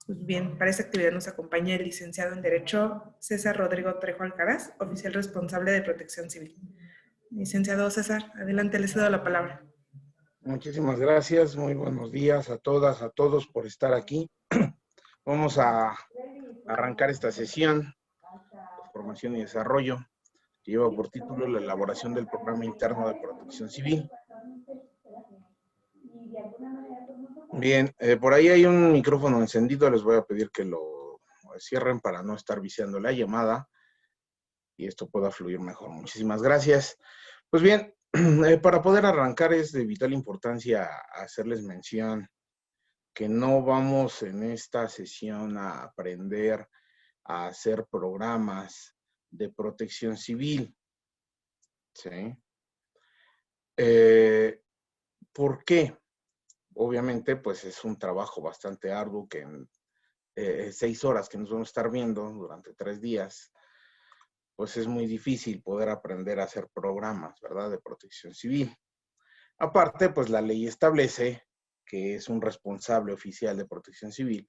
Pues bien, para esta actividad nos acompaña el licenciado en Derecho César Rodrigo Trejo Alcaraz, oficial responsable de Protección Civil. Licenciado César, adelante, le cedo la palabra. Muchísimas gracias, muy buenos días a todas, a todos por estar aquí. Vamos a arrancar esta sesión de formación y desarrollo que lleva por título la elaboración del programa interno de protección civil. Bien, por ahí hay un micrófono encendido, les voy a pedir que lo cierren para no estar viciando la llamada y esto pueda fluir mejor. Muchísimas gracias. Pues bien, para poder arrancar es de vital importancia hacerles mención que no vamos en esta sesión a aprender a hacer programas de protección civil, ¿sí? ¿Por qué? Obviamente, pues es un trabajo bastante arduo que en 6 horas que nos vamos a estar viendo durante 3 días, pues es muy difícil poder aprender a hacer programas, ¿verdad?, de protección civil. Aparte, pues la ley establece que es un responsable oficial de protección civil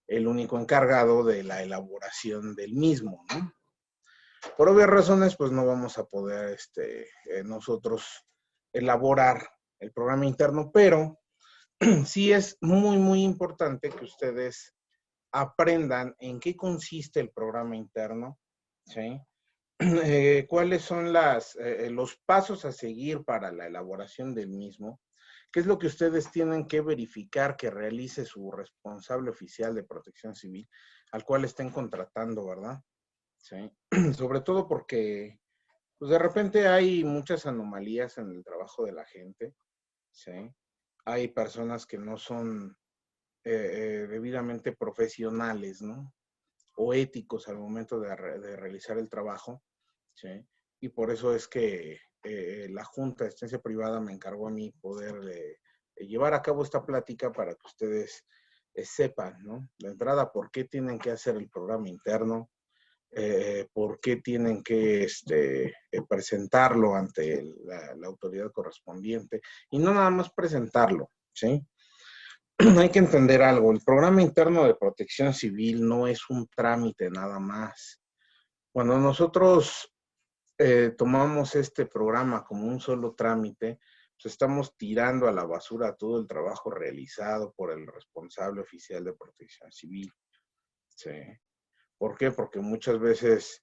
el único encargado de la elaboración del mismo, ¿no? Por obvias razones, pues no vamos a poder nosotros elaborar el programa interno, pero sí es muy, muy importante que ustedes aprendan en qué consiste el programa interno, ¿sí? Cuáles son los pasos a seguir para la elaboración del mismo, qué es lo que ustedes tienen que verificar que realice su responsable oficial de protección civil, al cual estén contratando, ¿verdad? Sí. Sobre todo porque, pues de repente hay muchas anomalías en el trabajo de la gente, ¿sí? Hay personas que no son debidamente profesionales, ¿no? O éticos al momento de realizar el trabajo, ¿sí? Y por eso es que la Junta de Asistencia Privada me encargó a mí poder llevar a cabo esta plática para que ustedes sepan, ¿no? De entrada, por qué tienen que hacer el programa interno, por qué tienen que presentarlo ante la autoridad correspondiente, y no nada más presentarlo, ¿sí? Hay que entender algo, el programa interno de protección civil no es un trámite nada más. Cuando nosotros tomamos este programa como un solo trámite, pues estamos tirando a la basura todo el trabajo realizado por el responsable oficial de protección civil, ¿sí? ¿Por qué? Porque muchas veces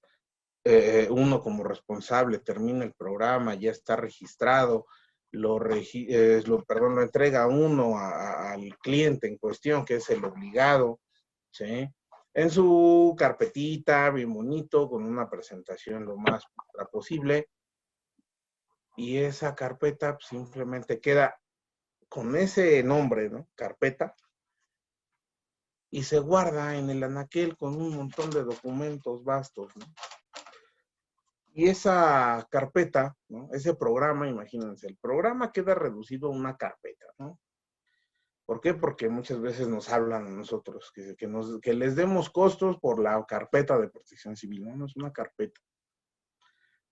uno como responsable termina el programa, ya está registrado, lo entrega a uno al cliente en cuestión, que es el obligado, ¿sí? En su carpetita, bien bonito, con una presentación lo más posible, y esa carpeta simplemente queda con ese nombre, ¿no? Carpeta, y se guarda en el anaquel con un montón de documentos vastos, ¿no? Y esa carpeta, ¿no? Ese programa, imagínense, el programa queda reducido a una carpeta, ¿no? ¿Por qué? Porque muchas veces nos hablan a nosotros que les demos costos por la carpeta de protección civil, ¿no? No es una carpeta.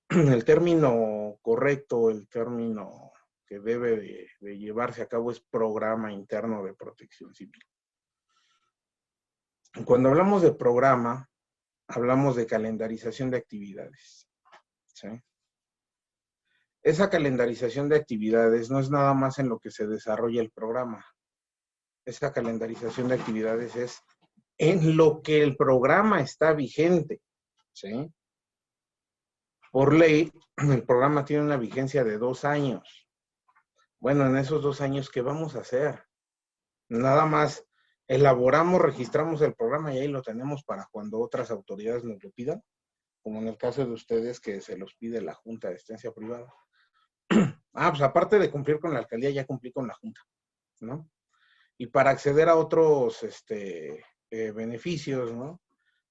El término correcto, el término que debe de llevarse a cabo es programa interno de protección civil. Cuando hablamos de programa, hablamos de calendarización de actividades, ¿sí? Esa calendarización de actividades no es nada más en lo que se desarrolla el programa. Esa calendarización de actividades es en lo que el programa está vigente, ¿sí? Por ley, el programa tiene una vigencia de 2 años. Bueno, en esos 2 años, ¿qué vamos a hacer? Nada más elaboramos, registramos el programa y ahí lo tenemos para cuando otras autoridades nos lo pidan, como en el caso de ustedes que se los pide la Junta de Asistencia Privada. Pues aparte de cumplir con la alcaldía, ya cumplí con la Junta, ¿no? Y para acceder a otros beneficios, ¿no?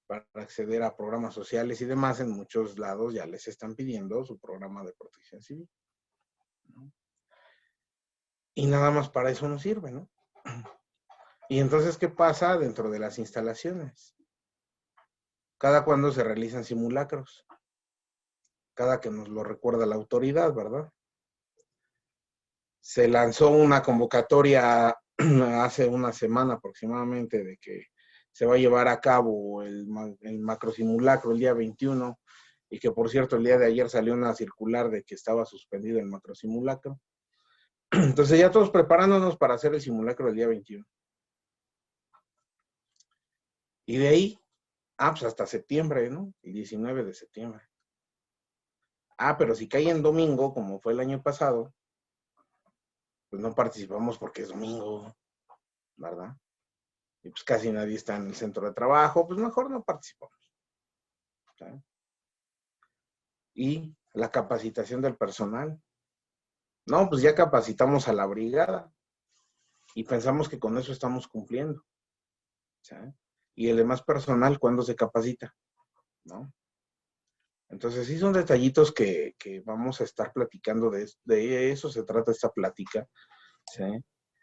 Para acceder a programas sociales y demás, en muchos lados ya les están pidiendo su programa de protección civil, ¿no? Y nada más para eso nos sirve, ¿no? Y entonces, ¿qué pasa dentro de las instalaciones? Cada cuando se realizan simulacros. Cada que nos lo recuerda la autoridad, ¿verdad? Se lanzó una convocatoria hace una semana aproximadamente de que se va a llevar a cabo el macrosimulacro el día 21, y que por cierto el día de ayer salió una circular de que estaba suspendido el macrosimulacro. Entonces ya todos preparándonos para hacer el simulacro el día 21. Y de ahí, pues hasta septiembre, ¿no? El 19 de septiembre. Pero si cae en domingo, como fue el año pasado, pues no participamos porque es domingo, ¿verdad? Y pues casi nadie está en el centro de trabajo, pues mejor no participamos. ¿Sí? Y la capacitación del personal. No, pues ya capacitamos a la brigada y pensamos que con eso estamos cumpliendo. ¿Sí? Y el demás personal, ¿cuándo se capacita? ¿No? Entonces sí son detallitos que vamos a estar platicando, de eso se trata esta plática, ¿sí?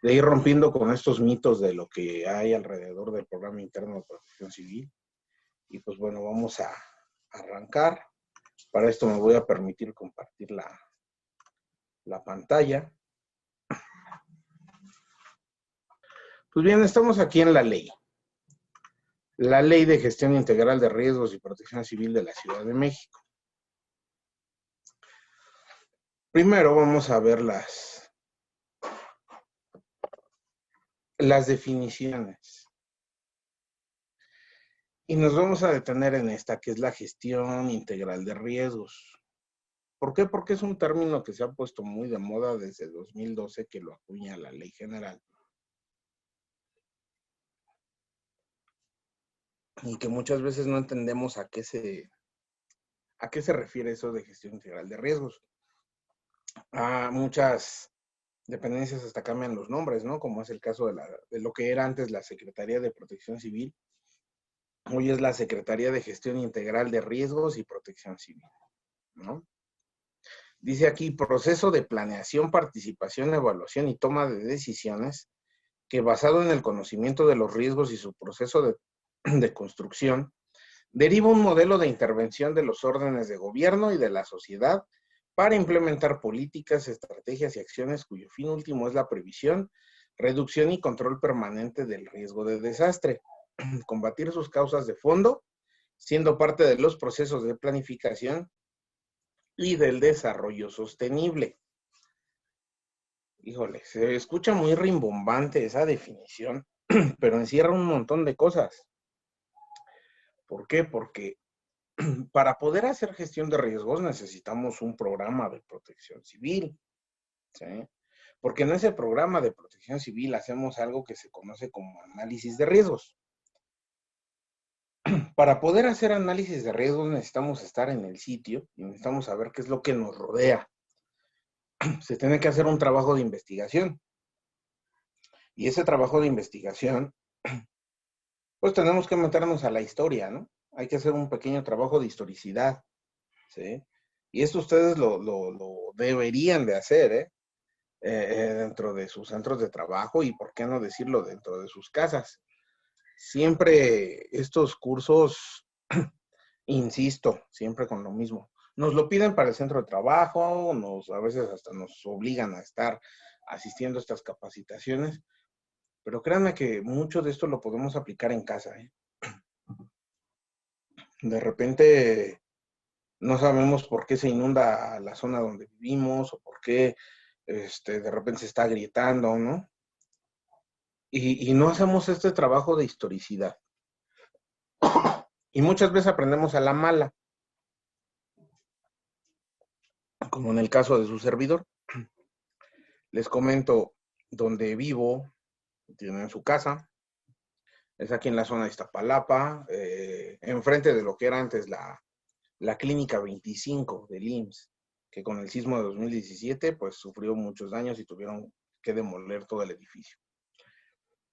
De ir rompiendo con estos mitos de lo que hay alrededor del programa interno de protección civil. Y pues bueno, vamos a arrancar. Para esto me voy a permitir compartir la pantalla. Pues bien, estamos aquí en la ley. La Ley de Gestión Integral de Riesgos y Protección Civil de la Ciudad de México. Primero vamos a ver las definiciones. Y nos vamos a detener en esta, que es la gestión integral de riesgos. ¿Por qué? Porque es un término que se ha puesto muy de moda desde 2012, que lo acuña la Ley General. Y que muchas veces no entendemos a qué se refiere eso de gestión integral de riesgos. Muchas dependencias hasta cambian los nombres, ¿no? Como es el caso de lo que era antes la Secretaría de Protección Civil. Hoy es la Secretaría de Gestión Integral de Riesgos y Protección Civil, ¿no? Dice aquí, proceso de planeación, participación, evaluación y toma de decisiones que, basado en el conocimiento de los riesgos y su proceso de construcción, deriva un modelo de intervención de los órdenes de gobierno y de la sociedad para implementar políticas, estrategias y acciones cuyo fin último es la previsión, reducción y control permanente del riesgo de desastre, combatir sus causas de fondo, siendo parte de los procesos de planificación y del desarrollo sostenible. Híjole, se escucha muy rimbombante esa definición, pero encierra un montón de cosas. ¿Por qué? Porque para poder hacer gestión de riesgos necesitamos un programa de protección civil, ¿sí? Porque en ese programa de protección civil hacemos algo que se conoce como análisis de riesgos. Para poder hacer análisis de riesgos necesitamos estar en el sitio y necesitamos saber qué es lo que nos rodea. Se tiene que hacer un trabajo de investigación. Y ese trabajo de investigación, pues tenemos que meternos a la historia, ¿no? Hay que hacer un pequeño trabajo de historicidad, ¿sí? Y esto ustedes lo deberían de hacer, ¿eh? Dentro de sus centros de trabajo y, ¿por qué no decirlo, dentro de sus casas? Siempre estos cursos, insisto, siempre con lo mismo. Nos lo piden para el centro de trabajo, a veces hasta nos obligan a estar asistiendo a estas capacitaciones, pero créanme que mucho de esto lo podemos aplicar en casa, ¿eh? De repente no sabemos por qué se inunda la zona donde vivimos o por qué de repente se está agrietando, ¿no? Y no hacemos este trabajo de historicidad. Y muchas veces aprendemos a la mala, como en el caso de su servidor. Les comento, donde vivo, tienen su casa, es aquí en la zona de Iztapalapa, enfrente de lo que era antes la Clínica 25 del IMSS, que con el sismo de 2017 pues sufrió muchos daños y tuvieron que demoler todo el edificio.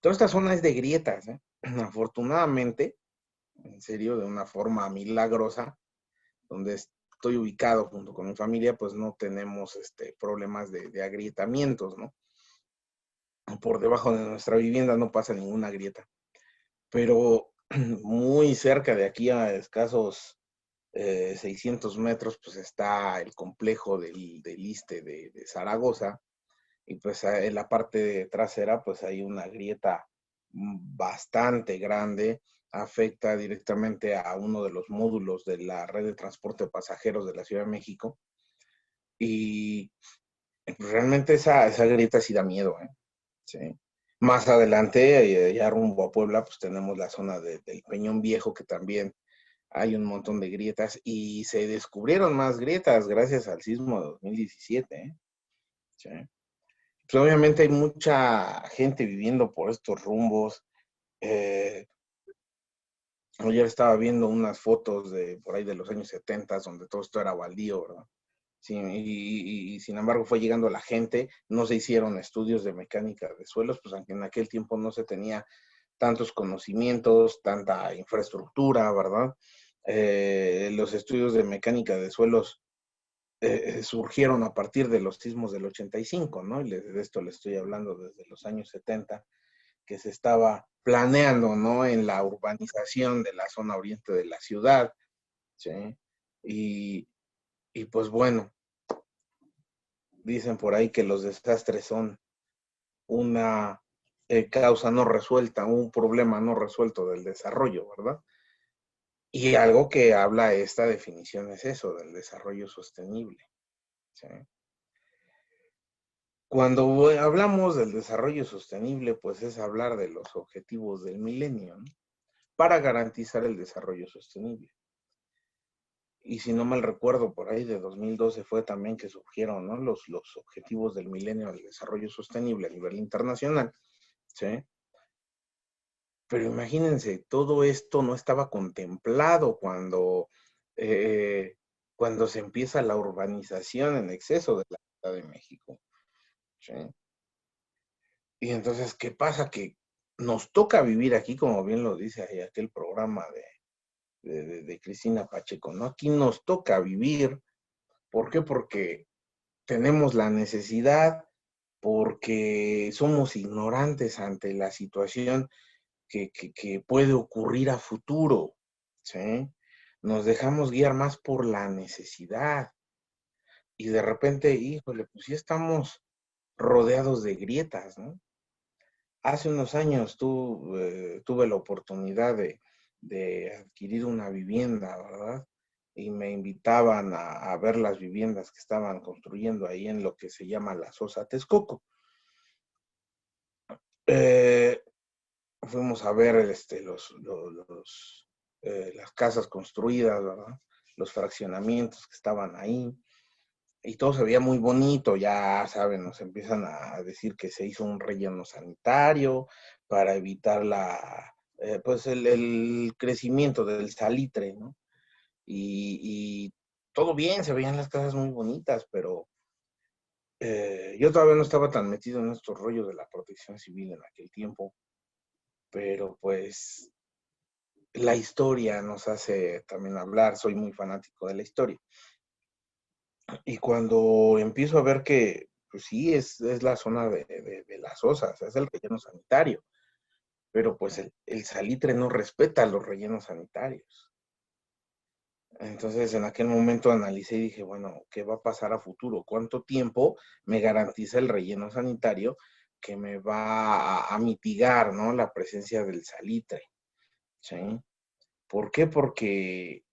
Toda esta zona es de grietas, ¿eh? Afortunadamente, en serio, de una forma milagrosa, donde estoy ubicado junto con mi familia, pues no tenemos problemas de agrietamientos, ¿no? Por debajo de nuestra vivienda no pasa ninguna grieta. Pero muy cerca de aquí, a escasos 600 metros, pues está el complejo del ISSSTE de Zaragoza, y pues en la parte trasera pues hay una grieta bastante grande, afecta directamente a uno de los módulos de la red de transporte de pasajeros de la Ciudad de México. Y pues, realmente esa grieta sí da miedo, ¿eh? Sí. Más adelante, ya rumbo a Puebla, pues tenemos la zona del Peñón Viejo, que también hay un montón de grietas y se descubrieron más grietas gracias al sismo de 2017, ¿eh? Sí. Pues obviamente hay mucha gente viviendo por estos rumbos. Eh, Ayer estaba viendo unas fotos de por ahí de los años 70, donde todo esto era baldío, ¿verdad? Sí, y sin embargo fue llegando la gente, no se hicieron estudios de mecánica de suelos, pues aunque en aquel tiempo no se tenía tantos conocimientos, tanta infraestructura, ¿verdad? Los estudios de mecánica de suelos surgieron a partir de los sismos del 85, ¿no? Y de esto le estoy hablando desde los años 70, que se estaba planeando, ¿no? En la urbanización de la zona oriente de la ciudad, ¿sí? Y, y pues bueno, dicen por ahí que los desastres son una causa no resuelta, un problema no resuelto del desarrollo, ¿verdad? Y algo que habla esta definición es eso, del desarrollo sostenible, ¿sí? Cuando hablamos del desarrollo sostenible, pues es hablar de los objetivos del milenio, ¿no? Para garantizar el desarrollo sostenible. Y si no mal recuerdo, por ahí de 2012 fue también que surgieron, ¿no? los objetivos del milenio del desarrollo sostenible a nivel internacional, ¿sí? Pero imagínense, todo esto no estaba contemplado eh, cuando se empieza la urbanización en exceso de la Ciudad de México, ¿sí? Y entonces, ¿qué pasa? Que nos toca vivir aquí, como bien lo dice ahí aquel programa de Cristina Pacheco, ¿no? Aquí nos toca vivir. ¿Por qué? Porque tenemos la necesidad, porque somos ignorantes ante la situación que puede ocurrir a futuro, ¿sí? Nos dejamos guiar más por la necesidad y de repente, híjole, pues sí estamos rodeados de grietas, ¿no? Hace unos años tuve la oportunidad de adquirir una vivienda, ¿verdad? Y me invitaban a ver las viviendas que estaban construyendo ahí en lo que se llama la Sosa Texcoco. Eh, Fuimos a ver las casas construidas, ¿verdad? Los fraccionamientos que estaban ahí. Y todo se veía muy bonito, ya saben, nos empiezan a decir que se hizo un relleno sanitario para evitar pues el crecimiento del salitre, ¿no? Y todo bien, se veían las casas muy bonitas, pero yo todavía no estaba tan metido en estos rollos de la protección civil en aquel tiempo, pero pues la historia nos hace también hablar, soy muy fanático de la historia. Y cuando empiezo a ver que, pues sí, es la zona de las osas, es el relleno sanitario, pero pues el salitre no respeta los rellenos sanitarios. Entonces en aquel momento analicé y dije, bueno, ¿qué va a pasar a futuro? ¿Cuánto tiempo me garantiza el relleno sanitario que me va a mitigar, ¿no? La presencia del salitre, ¿sí? ¿Por qué? Porque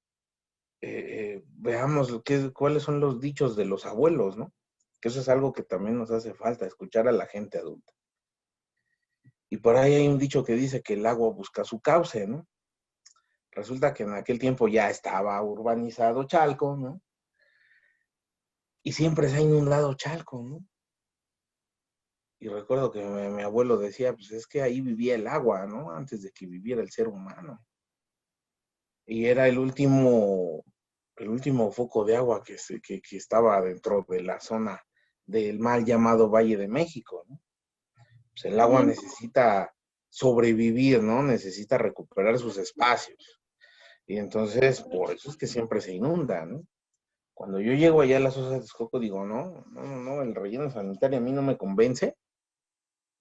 veamos cuáles son los dichos de los abuelos, ¿no? Que eso es algo que también nos hace falta, escuchar a la gente adulta. Y por ahí hay un dicho que dice que el agua busca su cauce, ¿no? Resulta que en aquel tiempo ya estaba urbanizado Chalco, ¿no? Y siempre se ha inundado Chalco, ¿no? Y recuerdo que mi abuelo decía, pues es que ahí vivía el agua, ¿no? Antes de que viviera el ser humano. Y era el último foco de agua que estaba dentro de la zona del mal llamado Valle de México, ¿no? Pues el agua necesita sobrevivir, ¿no? Necesita recuperar sus espacios. Y entonces, por eso es que siempre se inunda, ¿no? Cuando yo llego allá a las Osas de Texcoco, digo, no, el relleno sanitario a mí no me convence.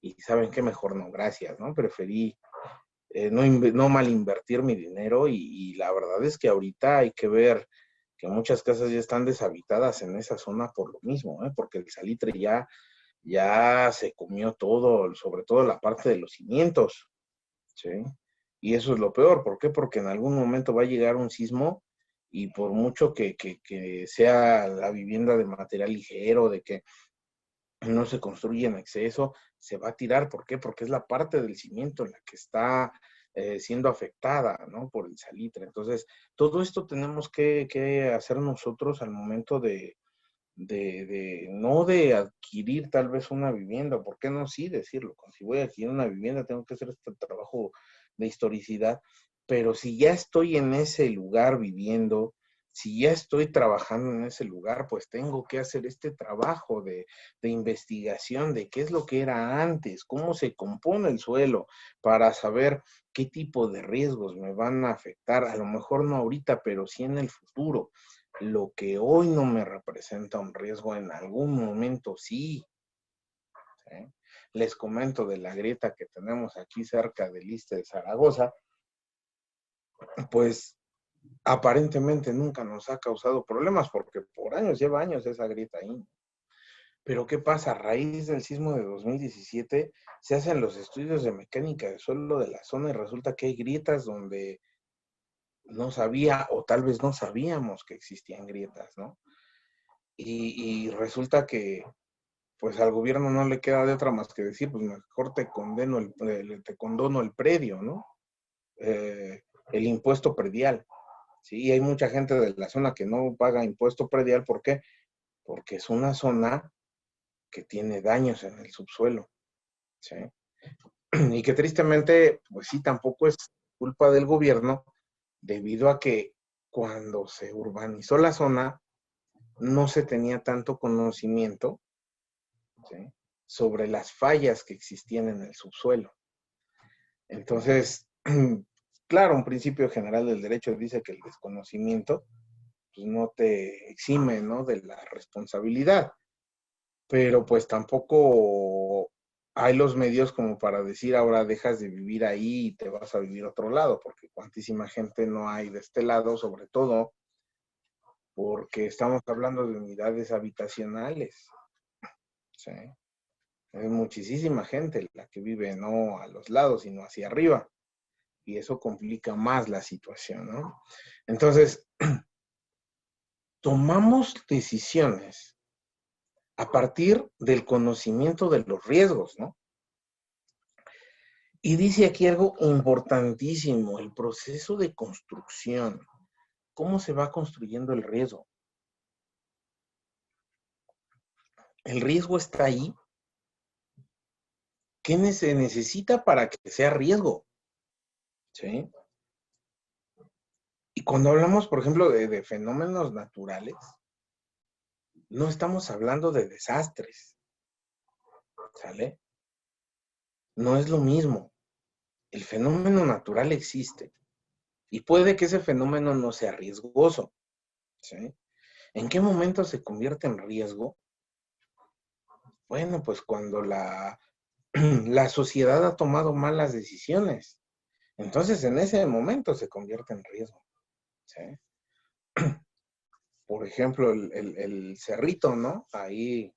Y ¿saben qué? Mejor no, gracias, ¿no? Preferí no mal invertir mi dinero y la verdad es que ahorita hay que ver que muchas casas ya están deshabitadas en esa zona por lo mismo, ¿eh? Porque el salitre ya se comió todo, sobre todo la parte de los cimientos. ¿sí? Y eso es lo peor. ¿Por qué? Porque en algún momento va a llegar un sismo y por mucho que sea la vivienda de material ligero, de que no se construye en exceso, se va a tirar. ¿Por qué? Porque es la parte del cimiento en la que está siendo afectada, ¿no? Por el salitre. Entonces, todo esto tenemos que hacer nosotros al momento no de adquirir tal vez una vivienda, ¿por qué no sí decirlo? Si voy a adquirir una vivienda, tengo que hacer este trabajo de historicidad, pero si ya estoy en ese lugar viviendo, si ya estoy trabajando en ese lugar, pues tengo que hacer este trabajo de investigación de qué es lo que era antes, cómo se compone el suelo, para saber qué tipo de riesgos me van a afectar, a lo mejor no ahorita, pero sí en el futuro. Lo que hoy no me representa un riesgo, en algún momento sí. ¿Sí? Les comento de la grieta que tenemos aquí cerca del Iste de Zaragoza, pues aparentemente nunca nos ha causado problemas porque por años, lleva años esa grieta ahí. Pero ¿qué pasa? A raíz del sismo de 2017 se hacen los estudios de mecánica del suelo de la zona y resulta que hay grietas donde no sabía o tal vez no sabíamos que existían grietas, ¿no? Y resulta que pues al gobierno no le queda de otra más que decir, pues mejor te condono el predio, ¿no? El impuesto predial. Sí, y hay mucha gente de la zona que no paga impuesto predial, ¿por qué? Porque es una zona que tiene daños en el subsuelo, ¿sí? Y que tristemente, pues sí, tampoco es culpa del gobierno, debido a que cuando se urbanizó la zona, no se tenía tanto conocimiento, ¿sí? Sobre las fallas que existían en el subsuelo. Entonces, claro, un principio general del derecho dice que el desconocimiento pues, no te exime, ¿no? De la responsabilidad, pero pues tampoco hay los medios como para decir ahora dejas de vivir ahí y te vas a vivir a otro lado, porque cuantísima gente no hay de este lado, sobre todo porque estamos hablando de unidades habitacionales, ¿sí? Es muchísima gente la que vive no a los lados, sino hacia arriba. Y eso complica más la situación, ¿no? Entonces, tomamos decisiones a partir del conocimiento de los riesgos, ¿no? Y dice aquí algo importantísimo, el proceso de construcción. ¿Cómo se va construyendo el riesgo? El riesgo está ahí. ¿Qué se necesita para que sea riesgo? ¿Sí? Y cuando hablamos, por ejemplo, de fenómenos naturales, no estamos hablando de desastres, ¿sale? No es lo mismo. El fenómeno natural existe y puede que ese fenómeno no sea riesgoso, ¿sí? ¿En qué momento se convierte en riesgo? Bueno, pues cuando la sociedad ha tomado malas decisiones. Entonces, en ese momento se convierte en riesgo, ¿sí? Por ejemplo, el Cerrito, ¿no? Ahí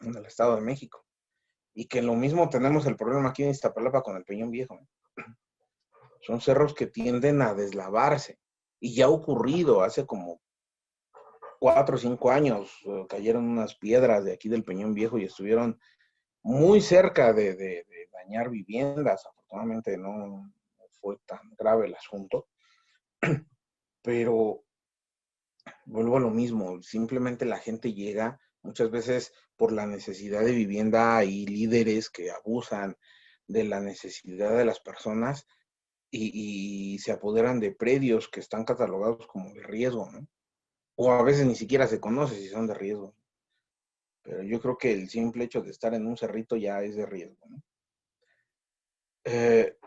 en el Estado de México. Y que lo mismo tenemos el problema aquí en Iztapalapa con el Peñón Viejo, ¿no? Son cerros que tienden a deslavarse. Y ya ha ocurrido hace como 4 o 5 años, cayeron unas piedras de aquí del Peñón Viejo y estuvieron muy cerca de dañar viviendas. Afortunadamente no fue tan grave el asunto, pero vuelvo a lo mismo, simplemente la gente llega, muchas veces por la necesidad de vivienda, hay líderes que abusan de la necesidad de las personas y se apoderan de predios que están catalogados como de riesgo, ¿no? O a veces ni siquiera se conoce si son de riesgo. Pero yo creo que el simple hecho de estar en un cerrito ya es de riesgo, ¿no?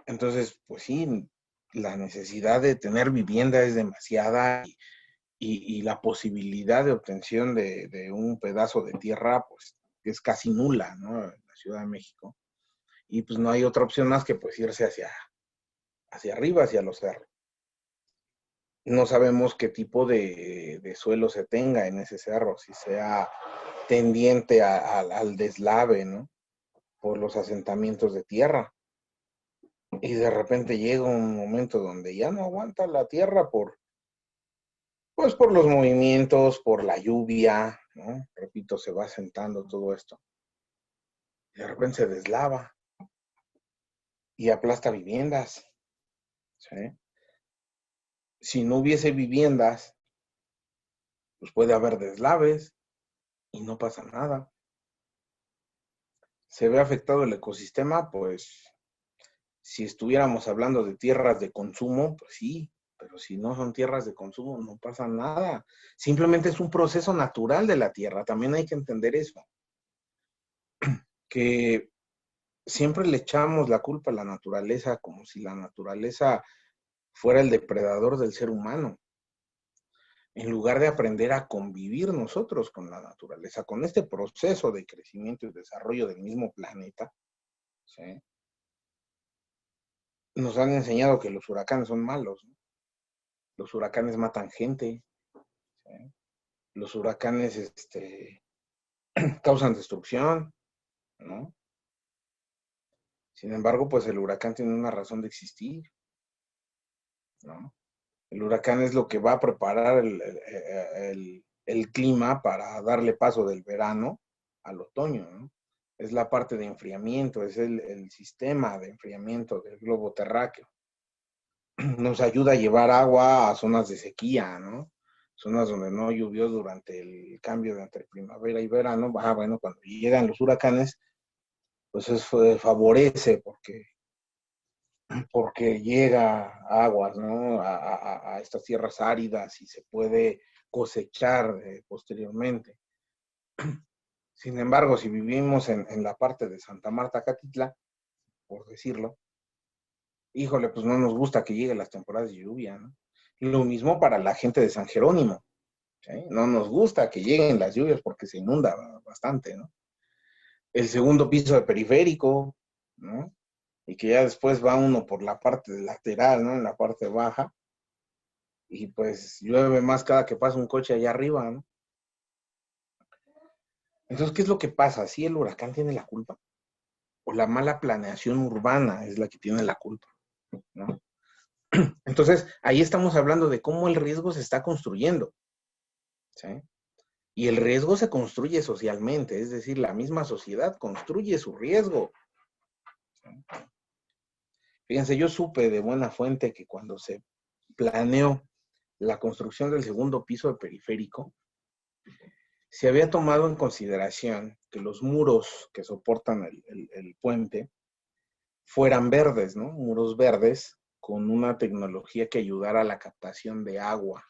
Entonces, pues sí, la necesidad de tener vivienda es demasiada y la posibilidad de obtención de un pedazo de tierra, pues es casi nula, ¿no? En la Ciudad de México. Y pues no hay otra opción más que pues irse hacia arriba, hacia los cerros. No sabemos qué tipo de suelo se tenga en ese cerro, si sea tendiente al deslave, ¿no? Por los asentamientos de tierra. Y de repente llega un momento donde ya no aguanta la tierra pues por los movimientos, por la lluvia, ¿no? Repito, se va sentando todo esto. Y de repente se deslava y aplasta viviendas, ¿sí? Si no hubiese viviendas, pues puede haber deslaves y no pasa nada. ¿Se ve afectado el ecosistema? Pues si estuviéramos hablando de tierras de consumo, pues sí, pero si no son tierras de consumo, no pasa nada. Simplemente es un proceso natural de la tierra. También hay que entender eso, que siempre le echamos la culpa a la naturaleza como si la naturaleza fuera el depredador del ser humano, en lugar de aprender a convivir nosotros con la naturaleza, con este proceso de crecimiento y desarrollo del mismo planeta, ¿sí? Nos han enseñado que los huracanes son malos, ¿no? Los huracanes matan gente, ¿sí? Los huracanes causan destrucción, ¿no? Sin embargo, pues el huracán tiene una razón de existir, ¿no? El huracán es lo que va a preparar el clima para darle paso del verano al otoño, ¿no? Es la parte de enfriamiento, es el sistema de enfriamiento del globo terráqueo. Nos ayuda a llevar agua a zonas de sequía, ¿no? Zonas donde no llovió durante el cambio de entre primavera y verano. Bueno, cuando llegan los huracanes, pues eso favorece porque llega aguas, ¿no? A estas tierras áridas y se puede cosechar posteriormente. Sin embargo, si vivimos en la parte de Santa Marta, Catitla, por decirlo, híjole, pues no nos gusta que lleguen las temporadas de lluvia, ¿no? Lo mismo para la gente de San Jerónimo, ¿sí? No nos gusta que lleguen las lluvias porque se inunda bastante, ¿no? El segundo piso de periférico, ¿no? Y que ya después va uno por la parte lateral, ¿no? En la parte baja, y pues llueve más cada que pasa un coche allá arriba, ¿no? Entonces, ¿qué es lo que pasa? ¿Sí el huracán tiene la culpa? ¿O la mala planeación urbana es la que tiene la culpa? ¿No? Entonces, ahí estamos hablando de cómo el riesgo se está construyendo, ¿sí? Y el riesgo se construye socialmente, es decir, la misma sociedad construye su riesgo, ¿sí? Fíjense, yo supe de buena fuente que cuando se planeó la construcción del segundo piso de periférico, se había tomado en consideración que los muros que soportan el puente fueran verdes, ¿no? Muros verdes con una tecnología que ayudara a la captación de agua,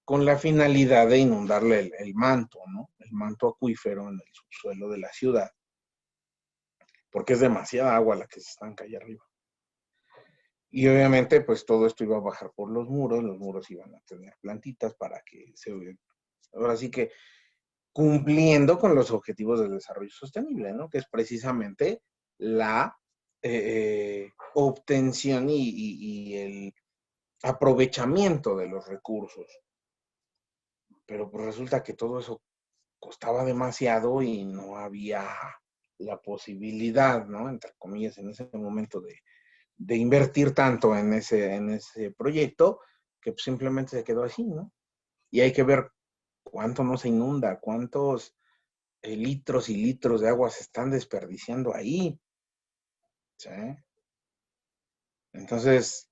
con la finalidad de inundarle el manto, ¿no? El manto acuífero en el subsuelo de la ciudad, porque es demasiada agua la que se estanca allá arriba. Y obviamente, pues todo esto iba a bajar por los muros iban a tener plantitas para que ahora sí que cumpliendo con los objetivos del desarrollo sostenible, ¿no? Que es precisamente la obtención y el aprovechamiento de los recursos. Pero pues resulta que todo eso costaba demasiado y no había la posibilidad, ¿no? Entre comillas, en ese momento de invertir tanto en ese proyecto que pues simplemente se quedó así, ¿no? Y hay que ver cuánto no se inunda, cuántos litros y litros de agua se están desperdiciando ahí, ¿sí? Entonces,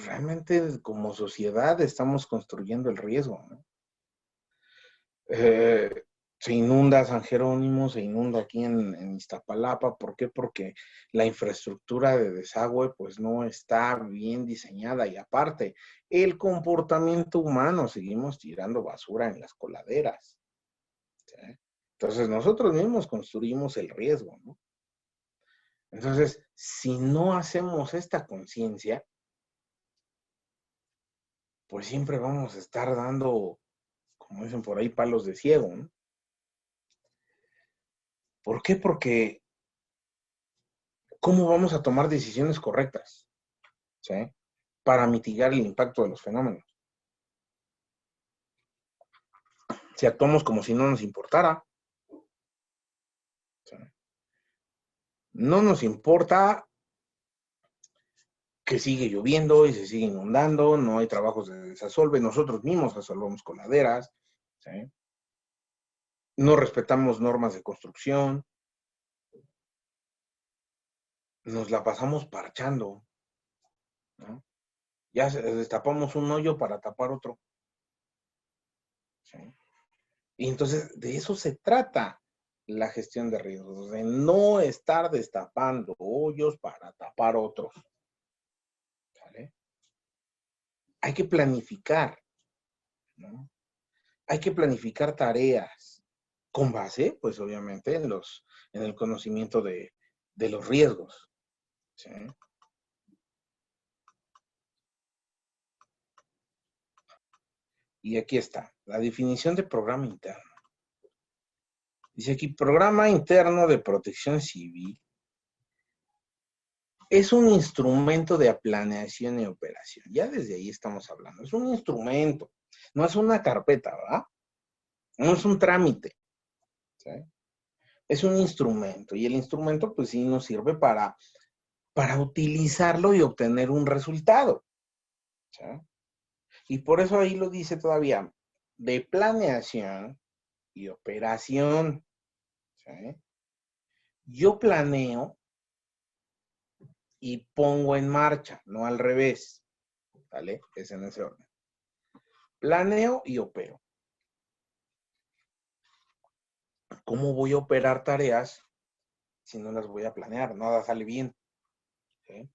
realmente como sociedad estamos construyendo el riesgo, ¿no? Eh, Se inunda San Jerónimo, se inunda aquí en Iztapalapa. ¿Por qué? Porque la infraestructura de desagüe pues no está bien diseñada y aparte el comportamiento humano, seguimos tirando basura en las coladeras, ¿sí? Entonces nosotros mismos construimos el riesgo, ¿no? Entonces, si no hacemos esta conciencia, pues siempre vamos a estar dando, como dicen por ahí, palos de ciego, ¿no? ¿Por qué? Porque ¿cómo vamos a tomar decisiones correctas? ¿Sí? Para mitigar el impacto de los fenómenos. Si actuamos como si no nos importara, ¿sí? No nos importa que sigue lloviendo y se sigue inundando, no hay trabajos de desasolve, nosotros mismos asolvamos coladeras, ¿sí? No respetamos normas de construcción, nos la pasamos parchando, ¿no? Ya destapamos un hoyo para tapar otro, ¿sí? Y entonces de eso se trata la gestión de riesgos, de no estar destapando hoyos para tapar otros, ¿sale? Hay que planificar, ¿no? Hay que planificar tareas con base, pues obviamente, en el conocimiento de los riesgos, ¿sí? Y aquí está, la definición de programa interno. Dice aquí, programa interno de protección civil es un instrumento de planeación y operación. Ya desde ahí estamos hablando. Es un instrumento, no es una carpeta, ¿verdad? No es un trámite, ¿sí? Es un instrumento y el instrumento pues sí nos sirve para utilizarlo y obtener un resultado, ¿sí? Y por eso ahí lo dice todavía, de planeación y operación, ¿sí? Yo planeo y pongo en marcha, no al revés, ¿vale? Es en ese orden. Planeo y opero. ¿Cómo voy a operar tareas si no las voy a planear? Nada sale bien, ¿sí?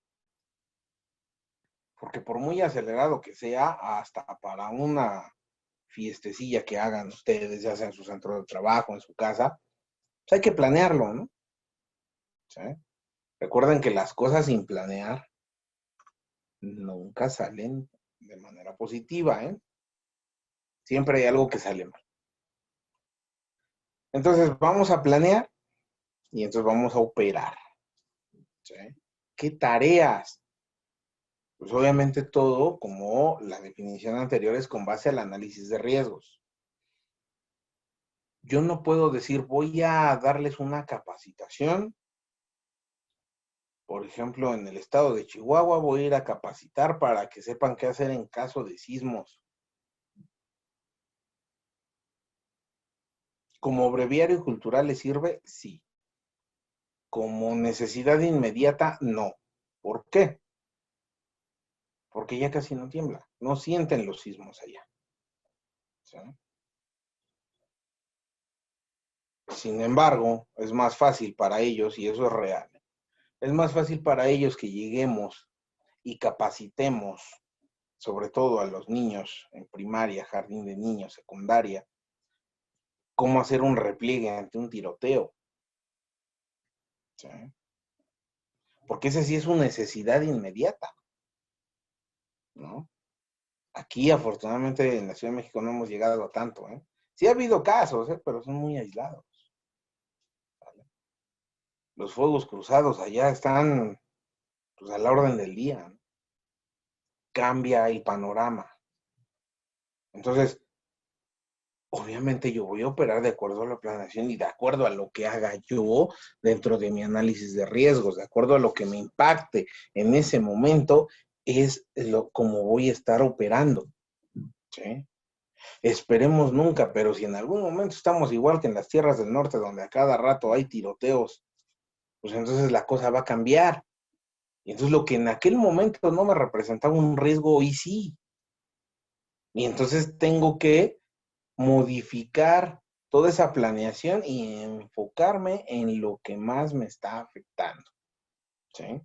Porque por muy acelerado que sea, hasta para una fiestecilla que hagan ustedes, ya sea en su centro de trabajo, en su casa, pues hay que planearlo, ¿no? ¿Sí? Recuerden que las cosas sin planear nunca salen de manera positiva, ¿eh? Siempre hay algo que sale mal. Entonces vamos a planear y entonces vamos a operar, ¿sí? ¿Qué tareas? Pues obviamente todo, como la definición anterior, es con base al análisis de riesgos. Yo no puedo decir, voy a darles una capacitación. Por ejemplo, en el estado de Chihuahua voy a ir a capacitar para que sepan qué hacer en caso de sismos. ¿Como breviario cultural les sirve? Sí. Como necesidad inmediata, no. ¿Por qué? Porque ya casi no tiembla. No sienten los sismos allá, ¿sí? Sin embargo, es más fácil para ellos, y eso es real, es más fácil para ellos que lleguemos y capacitemos, sobre todo a los niños en primaria, jardín de niños, secundaria, cómo hacer un repliegue ante un tiroteo, ¿sí? Porque esa sí es una necesidad inmediata, ¿no? Aquí, afortunadamente, en la Ciudad de México no hemos llegado a tanto, ¿eh? Sí ha habido casos, ¿eh? Pero son muy aislados, ¿vale? Los fuegos cruzados allá están, pues, a la orden del día, ¿no? Cambia el panorama. Entonces, obviamente yo voy a operar de acuerdo a la planeación y de acuerdo a lo que haga yo dentro de mi análisis de riesgos, de acuerdo a lo que me impacte en ese momento, es como voy a estar operando, ¿sí? Esperemos nunca, pero si en algún momento estamos igual que en las tierras del norte, donde a cada rato hay tiroteos, pues entonces la cosa va a cambiar. Y entonces lo que en aquel momento no me representaba un riesgo, hoy sí. Y entonces tengo que modificar toda esa planeación y enfocarme en lo que más me está afectando, ¿sí?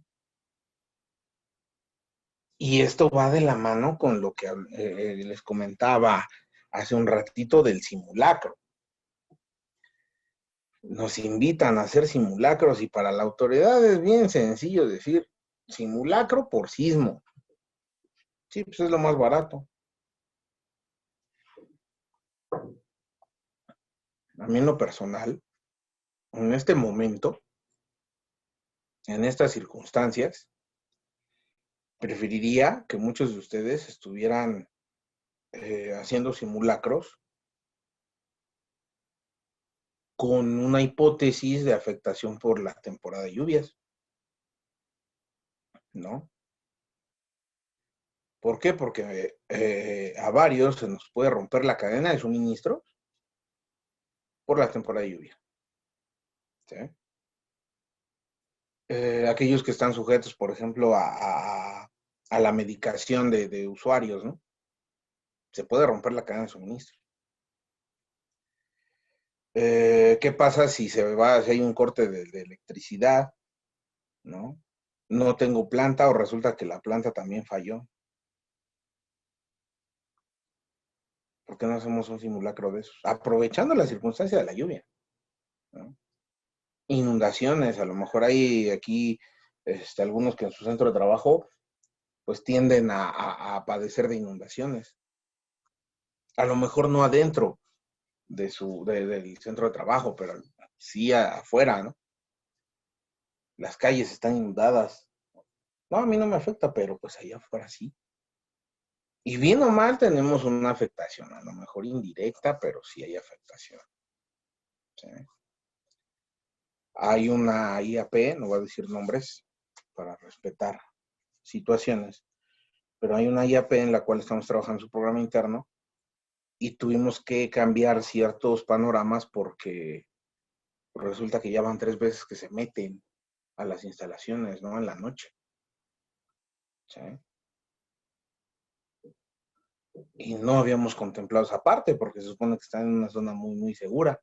Y esto va de la mano con lo que les comentaba hace un ratito del simulacro. Nos invitan a hacer simulacros y para la autoridad es bien sencillo decir simulacro por sismo. Sí, pues es lo más barato. A mí en lo personal, en este momento, en estas circunstancias, preferiría que muchos de ustedes estuvieran haciendo simulacros con una hipótesis de afectación por la temporada de lluvias, ¿no? ¿Por qué? Porque a varios se nos puede romper la cadena de suministro por la temporada de lluvia. ¿Sí? Aquellos que están sujetos, por ejemplo, a la medicación de usuarios, ¿no? Se puede romper la cadena de suministro. ¿Qué pasa si si hay un corte de electricidad, ¿no? No tengo planta o resulta que la planta también falló. ¿Por qué no hacemos un simulacro de eso? Aprovechando la circunstancia de la lluvia, ¿no? Inundaciones, a lo mejor hay aquí algunos que en su centro de trabajo pues tienden a padecer de inundaciones. A lo mejor no adentro del centro de trabajo, pero sí afuera, ¿no? Las calles están inundadas. No, a mí no me afecta, pero pues allá afuera sí. Y bien o mal tenemos una afectación, a lo mejor indirecta, pero sí hay afectación. ¿Sí? Hay una IAP, no voy a decir nombres para respetar situaciones, pero hay una IAP en la cual estamos trabajando su programa interno y tuvimos que cambiar ciertos panoramas porque resulta que ya van 3 veces que se meten a las instalaciones, ¿no? En la noche. ¿Sí? Y no habíamos contemplado esa parte porque se supone que están en una zona muy, muy segura.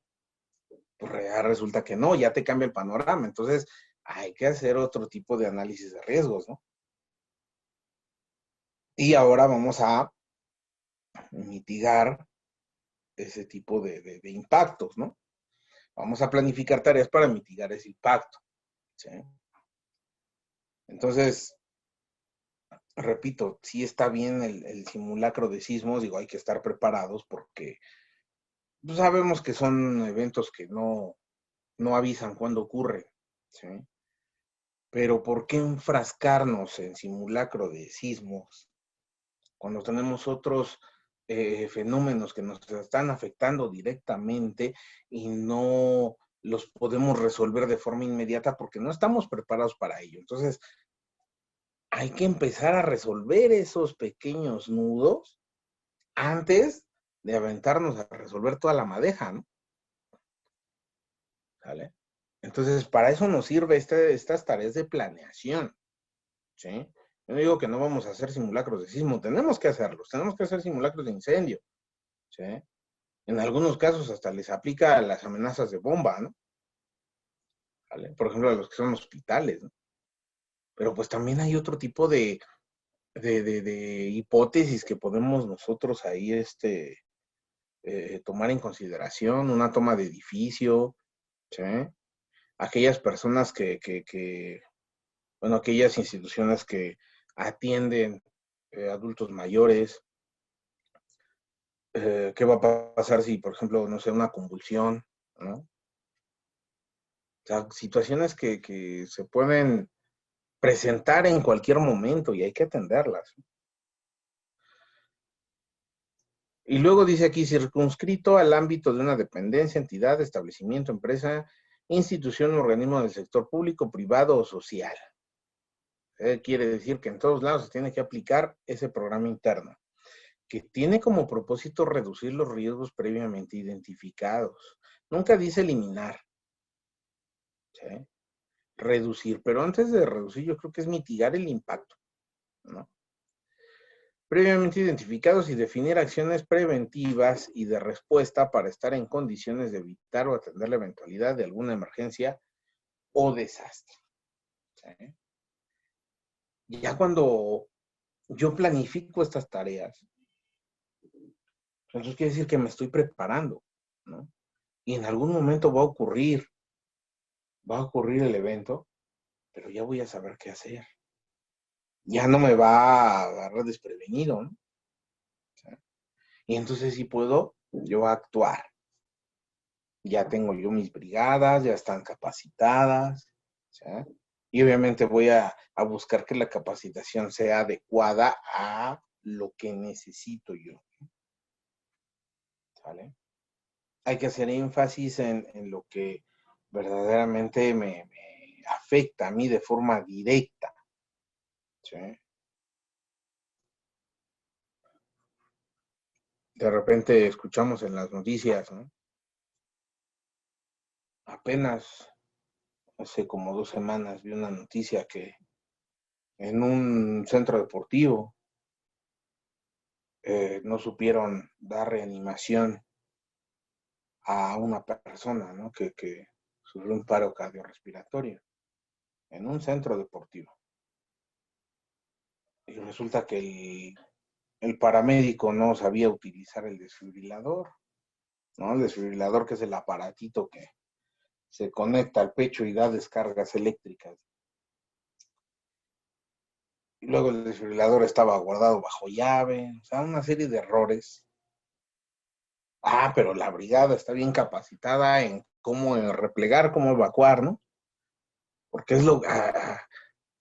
Pues ya resulta que no, ya te cambia el panorama. Entonces, hay que hacer otro tipo de análisis de riesgos, ¿no? Y ahora vamos a mitigar ese tipo de impactos, ¿no? Vamos a planificar tareas para mitigar ese impacto, ¿sí? Entonces, repito, sí está bien el simulacro de sismos, digo, hay que estar preparados porque pues, sabemos que son eventos que no avisan cuándo ocurren, ¿sí? Pero ¿por qué enfrascarnos en simulacro de sismos cuando tenemos otros fenómenos que nos están afectando directamente y no los podemos resolver de forma inmediata porque no estamos preparados para ello? Entonces, hay que empezar a resolver esos pequeños nudos antes de aventarnos a resolver toda la madeja, ¿no? ¿Vale? Entonces, para eso nos sirve estas tareas de planeación, ¿sí? Yo no digo que no vamos a hacer simulacros de sismo, tenemos que hacerlos, tenemos que hacer simulacros de incendio, ¿sí? En algunos casos hasta les aplica las amenazas de bomba, ¿no? ¿Vale? Por ejemplo, a los que son hospitales, ¿no? Pero pues también hay otro tipo de hipótesis que podemos nosotros ahí tomar en consideración, una toma de edificio, ¿sí? Aquellas personas bueno, aquellas instituciones que atienden adultos mayores, ¿qué va a pasar si, por ejemplo, no sé, una convulsión, ¿no? O sea, situaciones que se pueden presentar en cualquier momento y hay que atenderlas. Y luego dice aquí, circunscrito al ámbito de una dependencia, entidad, establecimiento, empresa, institución, organismo del sector público, privado o social. Quiere decir que en todos lados se tiene que aplicar ese programa interno, que tiene como propósito reducir los riesgos previamente identificados. Nunca dice eliminar, ¿sí? Reducir, pero antes de reducir yo creo que es mitigar el impacto, ¿no? Previamente identificados y definir acciones preventivas y de respuesta para estar en condiciones de evitar o atender la eventualidad de alguna emergencia o desastre, ¿sí? Ya cuando yo planifico estas tareas, entonces quiere decir que me estoy preparando, ¿no? Y en algún momento va a ocurrir el evento, pero ya voy a saber qué hacer. Ya no me va a agarrar desprevenido, ¿no? ¿Sí? Y entonces sí puedo yo actuar. Ya tengo yo mis brigadas, ya están capacitadas, ¿sí? Y obviamente voy a buscar que la capacitación sea adecuada a lo que necesito yo, ¿sale? Hay que hacer énfasis en lo que verdaderamente me afecta a mí de forma directa, ¿sí? de repente escuchamos en las noticias, ¿no? Apenas hace como 2 semanas vi una noticia que en un centro deportivo no supieron dar reanimación a una persona, ¿no? Que sufrió un paro cardiorrespiratorio en un centro deportivo. Y resulta que el paramédico no sabía utilizar el desfibrilador, ¿no? El desfibrilador, que es el aparatito que se conecta al pecho y da descargas eléctricas. Y luego el desfibrilador estaba guardado bajo llave, o sea, una serie de errores. Ah, pero la brigada está bien capacitada en cómo replegar, cómo evacuar, ¿no? Porque es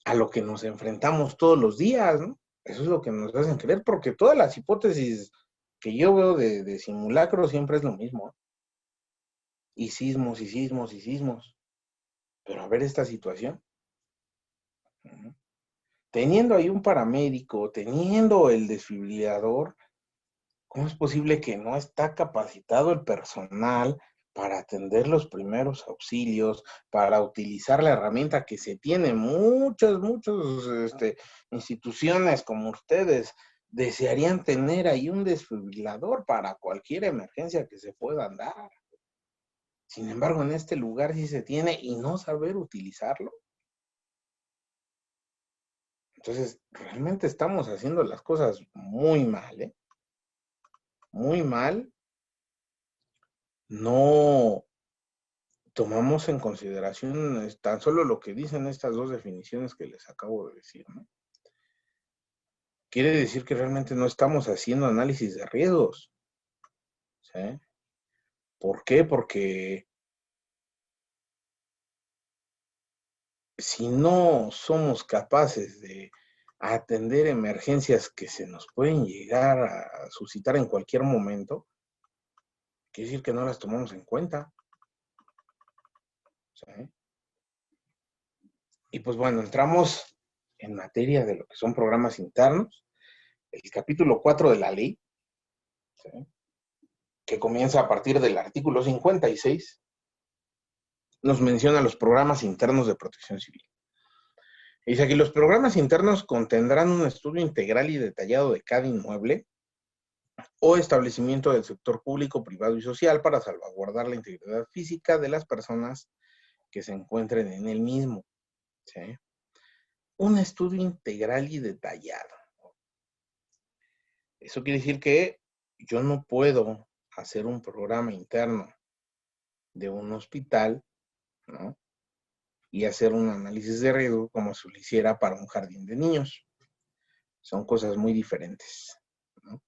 a lo que nos enfrentamos todos los días, ¿no? Eso es lo que nos hacen creer, porque todas las hipótesis que yo veo de simulacro siempre es lo mismo, ¿eh? Y sismos, y sismos, y sismos. Pero a ver esta situación. Uh-huh. Teniendo ahí un paramédico, teniendo el desfibrilador, ¿cómo es posible que no está capacitado el personal para atender los primeros auxilios, para utilizar la herramienta que se tiene? Muchas instituciones como ustedes desearían tener ahí un desfibrilador para cualquier emergencia que se pueda dar. Sin embargo, en este lugar sí se tiene y no saber utilizarlo. Entonces, realmente estamos haciendo las cosas muy mal, ¿eh? Muy mal. No tomamos en consideración tan solo lo que dicen estas dos definiciones que les acabo de decir, ¿no? Quiere decir que realmente no estamos haciendo análisis de riesgos, ¿sí? ¿Por qué? Porque si no somos capaces de atender emergencias que se nos pueden llegar a suscitar en cualquier momento, quiere decir que no las tomamos en cuenta, ¿sí? Y pues bueno, entramos en materia de lo que son programas internos. El capítulo 4 de la ley, ¿sí?, que comienza a partir del artículo 56, nos menciona los programas internos de protección civil. Dice aquí, los programas internos contendrán un estudio integral y detallado de cada inmueble o establecimiento del sector público, privado y social para salvaguardar la integridad física de las personas que se encuentren en el mismo, ¿sí? Un estudio integral y detallado. Eso quiere decir que yo no puedo hacer un programa interno de un hospital, ¿no?, y hacer un análisis de riesgo como si lo hiciera para un jardín de niños. Son cosas muy diferentes, ¿no?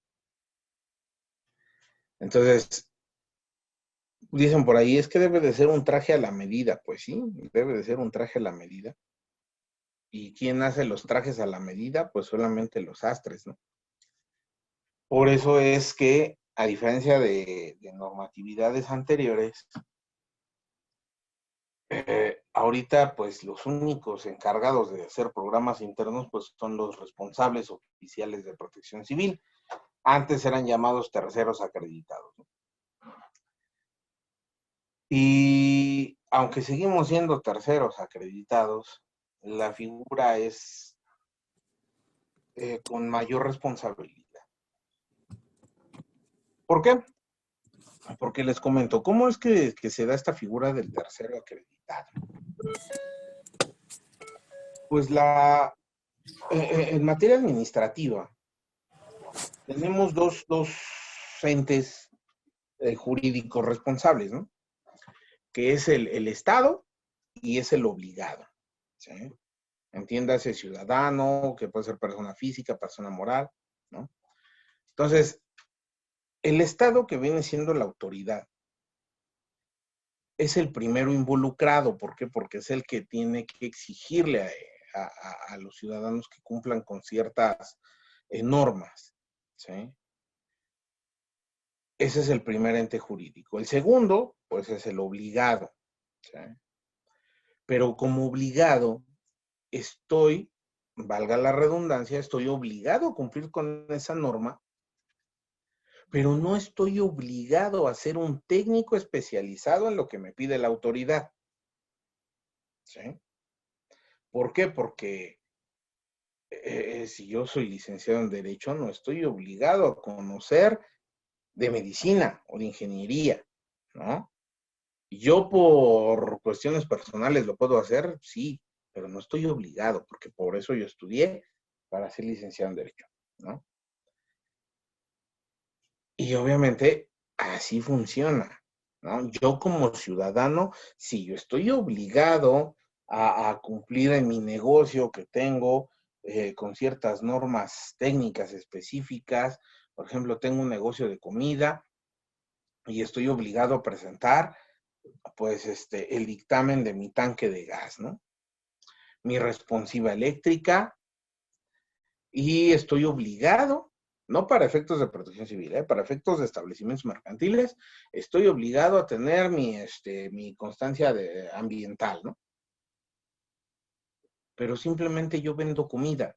Entonces, dicen por ahí, es que debe de ser un traje a la medida. Pues sí, debe de ser un traje a la medida. ¿Y quién hace los trajes a la medida? Pues solamente los sastres, ¿no? Por eso es que, a diferencia de normatividades anteriores, ahorita pues los únicos encargados de hacer programas internos pues son los responsables oficiales de protección civil. Antes eran llamados terceros acreditados, ¿no? Y aunque seguimos siendo terceros acreditados, la figura es con mayor responsabilidad. ¿Por qué? Porque les comento, ¿cómo es que se da esta figura del tercero acreditado? Pues en materia administrativa tenemos dos entes jurídicos responsables, ¿no? Que es el Estado y es el obligado, ¿sí? Entiéndase ciudadano, que puede ser persona física, persona moral, ¿no? Entonces, el Estado, que viene siendo la autoridad, es el primero involucrado. ¿Por qué? Porque es el que tiene que exigirle a los ciudadanos que cumplan con ciertas normas, ¿sí? Ese es el primer ente jurídico. El segundo, pues, es el obligado, ¿sí? Pero como obligado, estoy, valga la redundancia, estoy obligado a cumplir con esa norma pero no estoy obligado a ser un técnico especializado en lo que me pide la autoridad. ¿Sí? ¿Por qué? Porque si yo soy licenciado en Derecho, no estoy obligado a conocer de medicina o de ingeniería, ¿no? Yo por cuestiones personales lo puedo hacer, sí, pero no estoy obligado, porque por eso yo estudié para ser licenciado en Derecho, ¿no? Y obviamente así funciona, ¿no? Yo como ciudadano, si yo estoy obligado a cumplir en mi negocio que tengo con ciertas normas técnicas específicas, por ejemplo, tengo un negocio de comida y estoy obligado a presentar, pues, el dictamen de mi tanque de gas, ¿no? Mi responsiva eléctrica y estoy obligado, no para efectos de protección civil, para efectos de establecimientos mercantiles, estoy obligado a tener mi constancia ambiental, ¿no? Pero simplemente yo vendo comida,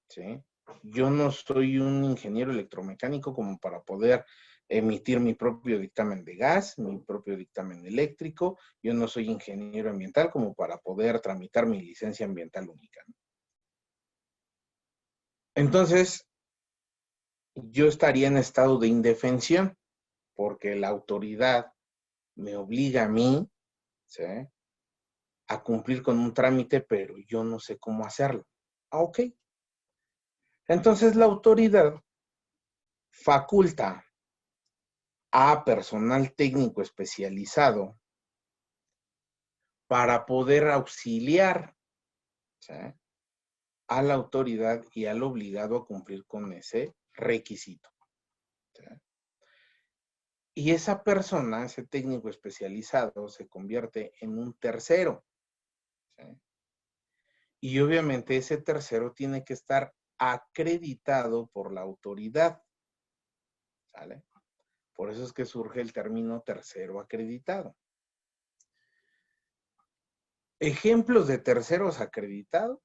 ¿sí? Yo no soy un ingeniero electromecánico como para poder emitir mi propio dictamen de gas, mi propio dictamen eléctrico. Yo no soy ingeniero ambiental como para poder tramitar mi licencia ambiental única, ¿no? Entonces, yo estaría en estado de indefensión porque la autoridad me obliga a mí, ¿sí?, a cumplir con un trámite, pero yo no sé cómo hacerlo. Ah, ok. Entonces la autoridad faculta a personal técnico especializado para poder auxiliar, ¿sí?, a la autoridad y al obligado a cumplir con ese requisito, ¿sí? Y esa persona, ese técnico especializado, se convierte en un tercero, ¿sí? Y obviamente ese tercero tiene que estar acreditado por la autoridad, ¿sale? Por eso es que surge el término tercero acreditado. Ejemplos de terceros acreditados.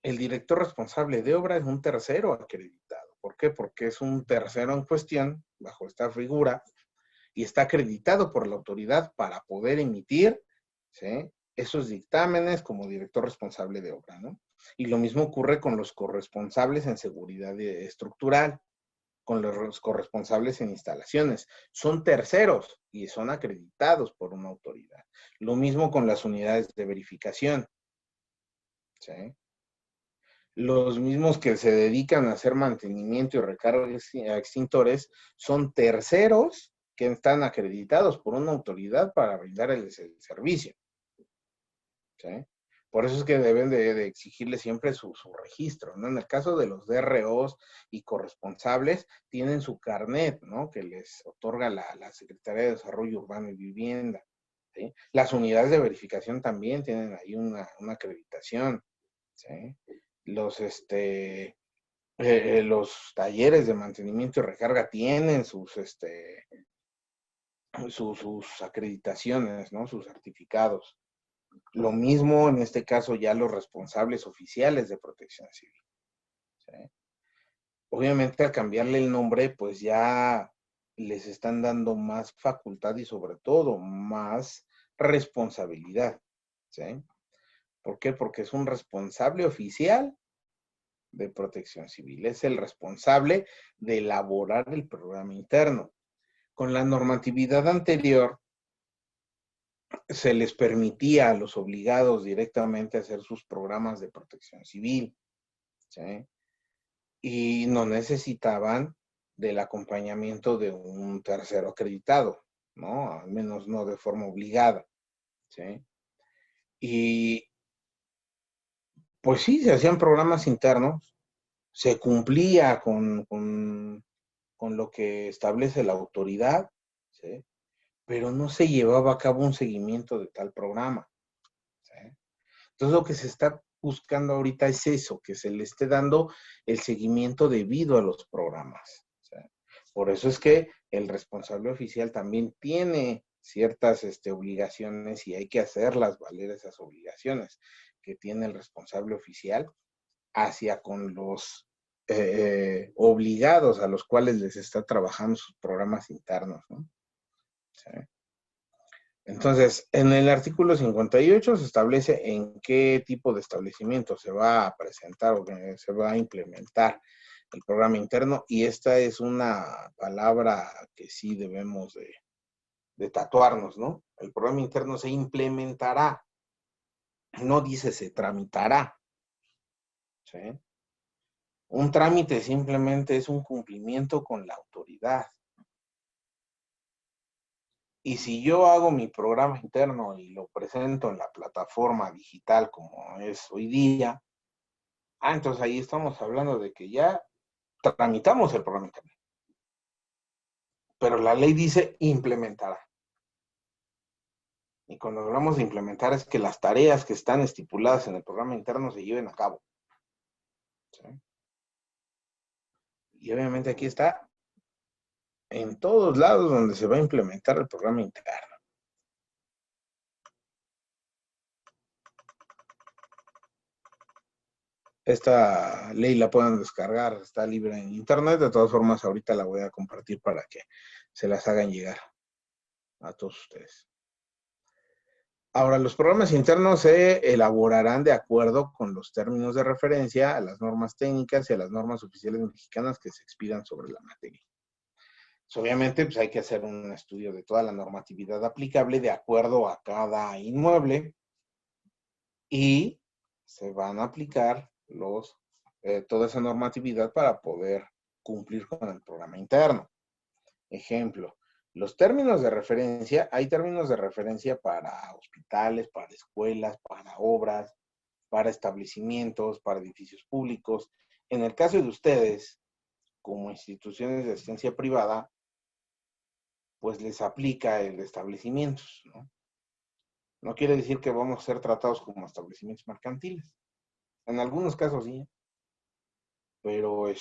El director responsable de obra es un tercero acreditado. ¿Por qué? Porque es un tercero en cuestión, bajo esta figura, y está acreditado por la autoridad para poder emitir, ¿sí?, esos dictámenes como director responsable de obra, ¿no? Y lo mismo ocurre con los corresponsables en seguridad estructural, con los corresponsables en instalaciones. Son terceros y son acreditados por una autoridad. Lo mismo con las unidades de verificación, ¿sí? Los mismos que se dedican a hacer mantenimiento y recarga a extintores son terceros que están acreditados por una autoridad para brindar el servicio, ¿sí? Por eso es que deben de exigirle siempre su registro, ¿no? En el caso de los DROs y corresponsables, tienen su carnet, ¿no?, que les otorga la Secretaría de Desarrollo Urbano y Vivienda, ¿sí? Las unidades de verificación también tienen ahí una acreditación, ¿sí? Los talleres de mantenimiento y recarga tienen sus acreditaciones, ¿no?, sus certificados. Lo mismo en este caso ya los responsables oficiales de protección civil, ¿sí? Obviamente al cambiarle el nombre, pues ya les están dando más facultad y sobre todo más responsabilidad, ¿sí? ¿Por qué? Porque es un responsable oficial de protección civil, es el responsable de elaborar el programa interno. Con la normatividad anterior, se les permitía a los obligados directamente hacer sus programas de protección civil, ¿sí? Y no necesitaban del acompañamiento de un tercero acreditado, ¿no? Al menos no de forma obligada, ¿sí? Y pues sí, se hacían programas internos, se cumplía con lo que establece la autoridad, ¿sí?, pero no se llevaba a cabo un seguimiento de tal programa, ¿sí? Entonces lo que se está buscando ahorita es eso, que se le esté dando el seguimiento debido a los programas, ¿sí? Por eso es que el responsable oficial también tiene ciertas obligaciones y hay que hacerlas valer esas obligaciones que tiene el responsable oficial hacia con los obligados a los cuales les está trabajando sus programas internos, ¿no? ¿Sí? Entonces, en el artículo 58 se establece en qué tipo de establecimiento se va a presentar o que se va a implementar el programa interno, y esta es una palabra que sí debemos de tatuarnos, ¿no? El programa interno se implementará, no dice se tramitará, ¿sí? Un trámite simplemente es un cumplimiento con la autoridad. Y si yo hago mi programa interno y lo presento en la plataforma digital como es hoy día, entonces ahí estamos hablando de que ya tramitamos el programa interno. Pero la ley dice implementará. Y cuando hablamos de implementar es que las tareas que están estipuladas en el programa interno se lleven a cabo. ¿Sí? Y obviamente aquí está en todos lados donde se va a implementar el programa interno. Esta ley la pueden descargar, está libre en internet. De todas formas, ahorita la voy a compartir para que se las hagan llegar a todos ustedes. Ahora, los programas internos se elaborarán de acuerdo con los términos de referencia a las normas técnicas y a las normas oficiales mexicanas que se expidan sobre la materia. Pues obviamente, pues hay que hacer un estudio de toda la normatividad aplicable de acuerdo a cada inmueble y se van a aplicar toda esa normatividad para poder cumplir con el programa interno. Ejemplo, los términos de referencia, hay términos de referencia para hospitales, para escuelas, para obras, para establecimientos, para edificios públicos. En el caso de ustedes, como instituciones de asistencia privada, pues les aplica el de establecimientos, ¿no? No quiere decir que vamos a ser tratados como establecimientos mercantiles. En algunos casos sí, pero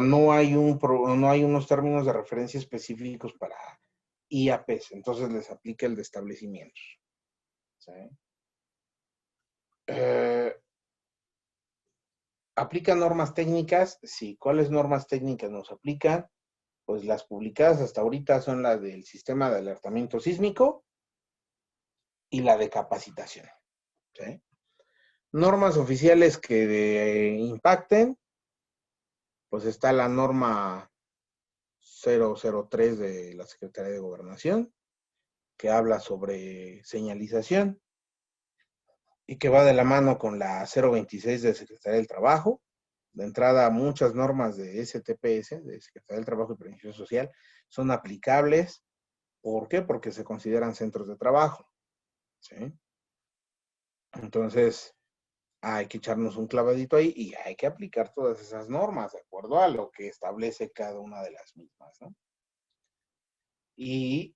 no hay unos términos de referencia específicos para IAPs, entonces les aplica el de establecimientos. ¿Sí? ¿Aplican normas técnicas? Sí. ¿Cuáles normas técnicas nos aplican? Pues las publicadas hasta ahorita son las del sistema de alertamiento sísmico y la de capacitación. ¿Sí? Normas oficiales que impacten, pues está la norma 003 de la Secretaría de Gobernación, que habla sobre señalización y que va de la mano con la 026 de Secretaría del Trabajo. De entrada, muchas normas de STPS, de Secretaría del Trabajo y Previsión Social, son aplicables. ¿Por qué? Porque se consideran centros de trabajo. ¿Sí? Entonces, hay que echarnos un clavadito ahí y hay que aplicar todas esas normas de acuerdo a lo que establece cada una de las mismas, ¿no? Y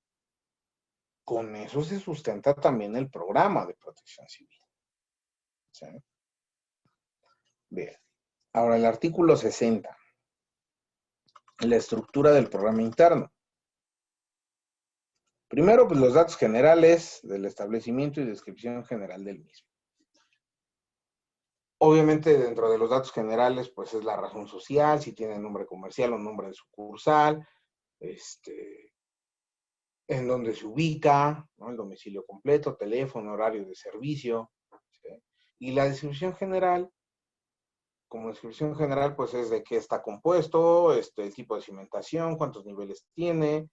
con eso se sustenta también el programa de protección civil. ¿Sí? Bien. Ahora, el artículo 60. La estructura del programa interno. Primero, pues los datos generales del establecimiento y descripción general del mismo. Obviamente, dentro de los datos generales, pues es la razón social, si tiene nombre comercial o nombre de sucursal, en dónde se ubica, ¿no? El domicilio completo, teléfono, horario de servicio. ¿Sí? Y la descripción general, como descripción general, pues es de qué está compuesto, el tipo de cimentación, cuántos niveles tiene,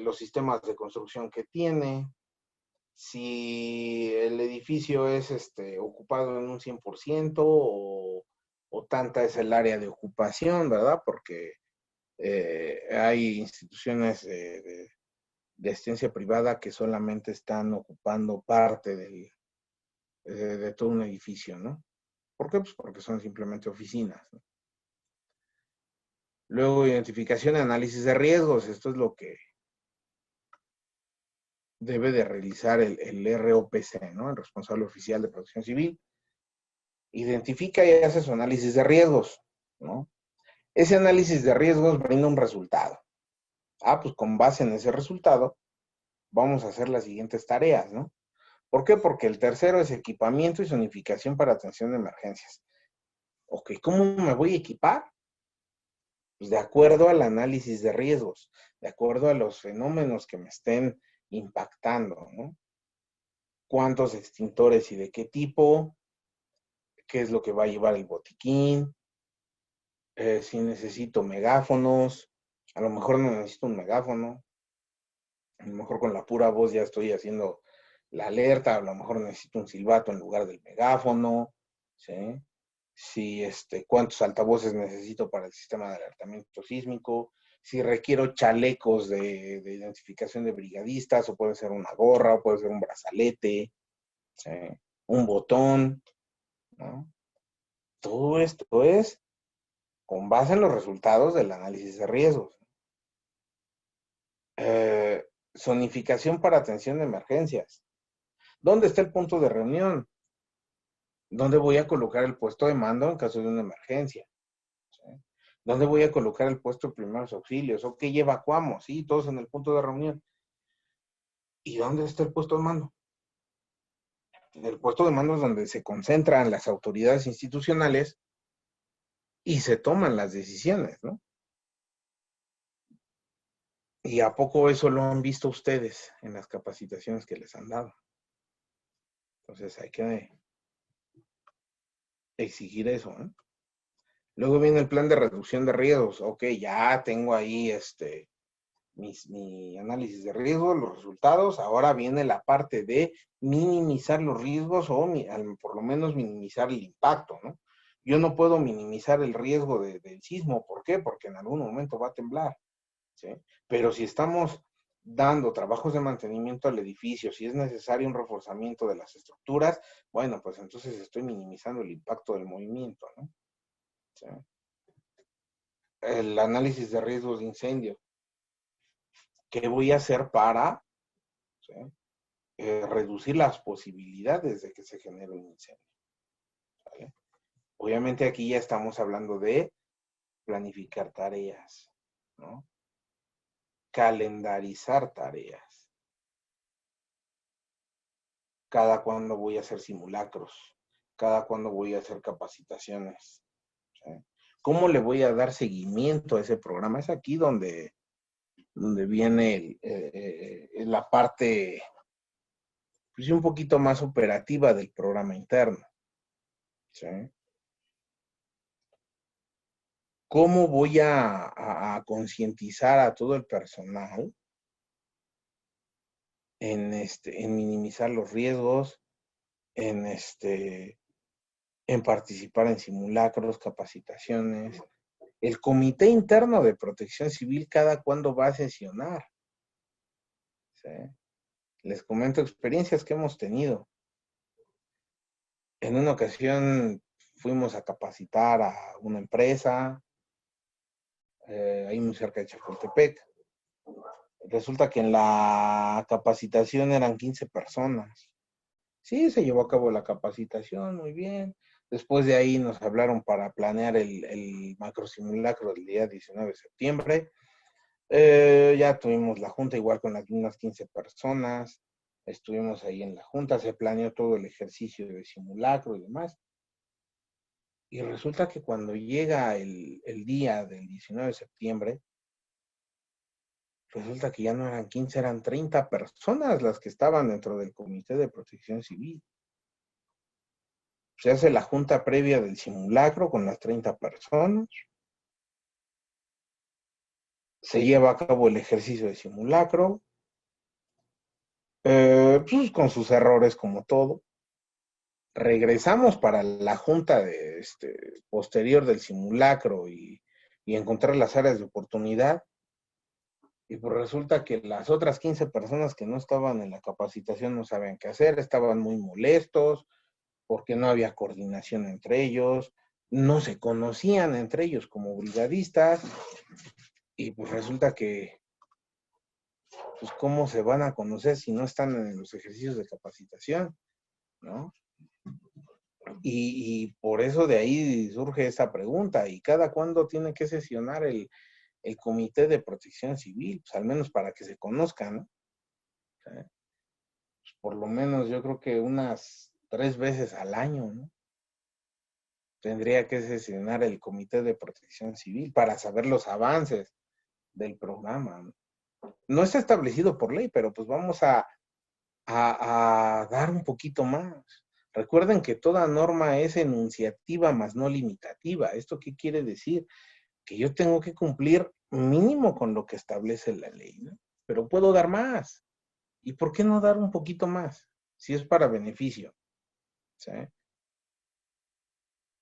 los sistemas de construcción que tiene, si el edificio es ocupado en un 100% o tanta es el área de ocupación, ¿verdad? Porque hay instituciones de asistencia privada que solamente están ocupando parte de todo un edificio, ¿no? ¿Por qué? Pues porque son simplemente oficinas, ¿no? Luego, identificación y análisis de riesgos. Esto es lo que debe de realizar el ROPC, ¿no? El responsable oficial de protección civil. Identifica y hace su análisis de riesgos, ¿no? Ese análisis de riesgos brinda un resultado. Pues con base en ese resultado, vamos a hacer las siguientes tareas, ¿no? ¿Por qué? Porque el tercero es equipamiento y zonificación para atención de emergencias. Ok, ¿cómo me voy a equipar? Pues de acuerdo al análisis de riesgos, de acuerdo a los fenómenos que me estén impactando, ¿no? ¿Cuántos extintores y de qué tipo? ¿Qué es lo que va a llevar el botiquín? Si necesito megáfonos, a lo mejor no necesito un megáfono, a lo mejor con la pura voz ya estoy haciendo la alerta, a lo mejor necesito un silbato en lugar del megáfono, ¿sí? Si cuántos altavoces necesito para el sistema de alertamiento sísmico, si requiero chalecos de identificación de brigadistas, o puede ser una gorra, o puede ser un brazalete, ¿sí? Un botón, ¿no? Todo esto es con base en los resultados del análisis de riesgos. Zonificación para atención de emergencias. ¿Dónde está el punto de reunión? ¿Dónde voy a colocar el puesto de mando en caso de una emergencia? ¿Sí? ¿Dónde voy a colocar el puesto de primeros auxilios? ¿O qué evacuamos? Sí, todos en el punto de reunión. ¿Y dónde está el puesto de mando? El puesto de mando es donde se concentran las autoridades institucionales y se toman las decisiones, ¿no? ¿Y a poco eso lo han visto ustedes en las capacitaciones que les han dado? Entonces hay que exigir eso, ¿eh? Luego viene el plan de reducción de riesgos. Ok, ya tengo ahí mi análisis de riesgos, los resultados. Ahora viene la parte de minimizar los riesgos o por lo menos minimizar el impacto, ¿no? Yo no puedo minimizar el riesgo del sismo. ¿Por qué? Porque en algún momento va a temblar, ¿sí? Pero si estamos dando trabajos de mantenimiento al edificio, si es necesario un reforzamiento de las estructuras, bueno, pues entonces estoy minimizando el impacto del movimiento, ¿no? ¿Sí? El análisis de riesgos de incendio. ¿Qué voy a hacer para, ¿sí? Reducir las posibilidades de que se genere un incendio? ¿Vale? Obviamente aquí ya estamos hablando de planificar tareas, ¿no? Calendarizar tareas. Cada cuándo voy a hacer simulacros, cada cuándo voy a hacer capacitaciones, ¿sí? ¿Cómo le voy a dar seguimiento a ese programa? Es aquí donde viene la parte, pues, un poquito más operativa del programa interno, ¿sí? ¿Cómo voy a concientizar a todo el personal en minimizar los riesgos, en, en participar en simulacros, capacitaciones? El Comité Interno de Protección Civil, ¿cada cuándo va a sesionar? ¿Sí? Les comento experiencias que hemos tenido. En una ocasión fuimos a capacitar a una empresa, ahí muy cerca de Chapultepec. Resulta que en la capacitación eran 15 personas. Sí, se llevó a cabo la capacitación, muy bien. Después de ahí nos hablaron para planear el macro simulacro del día 19 de septiembre. Ya tuvimos la junta igual con las mismas 15 personas. Estuvimos ahí en la junta, se planeó todo el ejercicio de simulacro y demás. Y resulta que cuando llega el día del 19 de septiembre, resulta que ya no eran 15, eran 30 personas las que estaban dentro del Comité de Protección Civil. Se hace la junta previa del simulacro con las 30 personas. Se lleva a cabo el ejercicio de simulacro, pues con sus errores como todo. Regresamos para la junta posterior del simulacro y encontrar las áreas de oportunidad. Y pues resulta que las otras 15 personas que no estaban en la capacitación no sabían qué hacer, estaban muy molestos porque no había coordinación entre ellos, no se conocían entre ellos como brigadistas, y pues resulta que, pues, ¿cómo se van a conocer si no están en los ejercicios de capacitación? ¿No? Y por eso de ahí surge esa pregunta, ¿y cada cuándo tiene que sesionar el Comité de Protección Civil? Pues al menos para que se conozcan, ¿no? por lo menos yo creo que unas 3 veces al año, ¿no? Tendría que sesionar el Comité de Protección Civil para saber los avances del programa, ¿no? No está establecido por ley, pero pues vamos a dar un poquito más. Recuerden que toda norma es enunciativa más no limitativa. ¿Esto qué quiere decir? Que yo tengo que cumplir mínimo con lo que establece la ley, ¿no? Pero puedo dar más. ¿Y por qué no dar un poquito más? Si es para beneficio, ¿sí?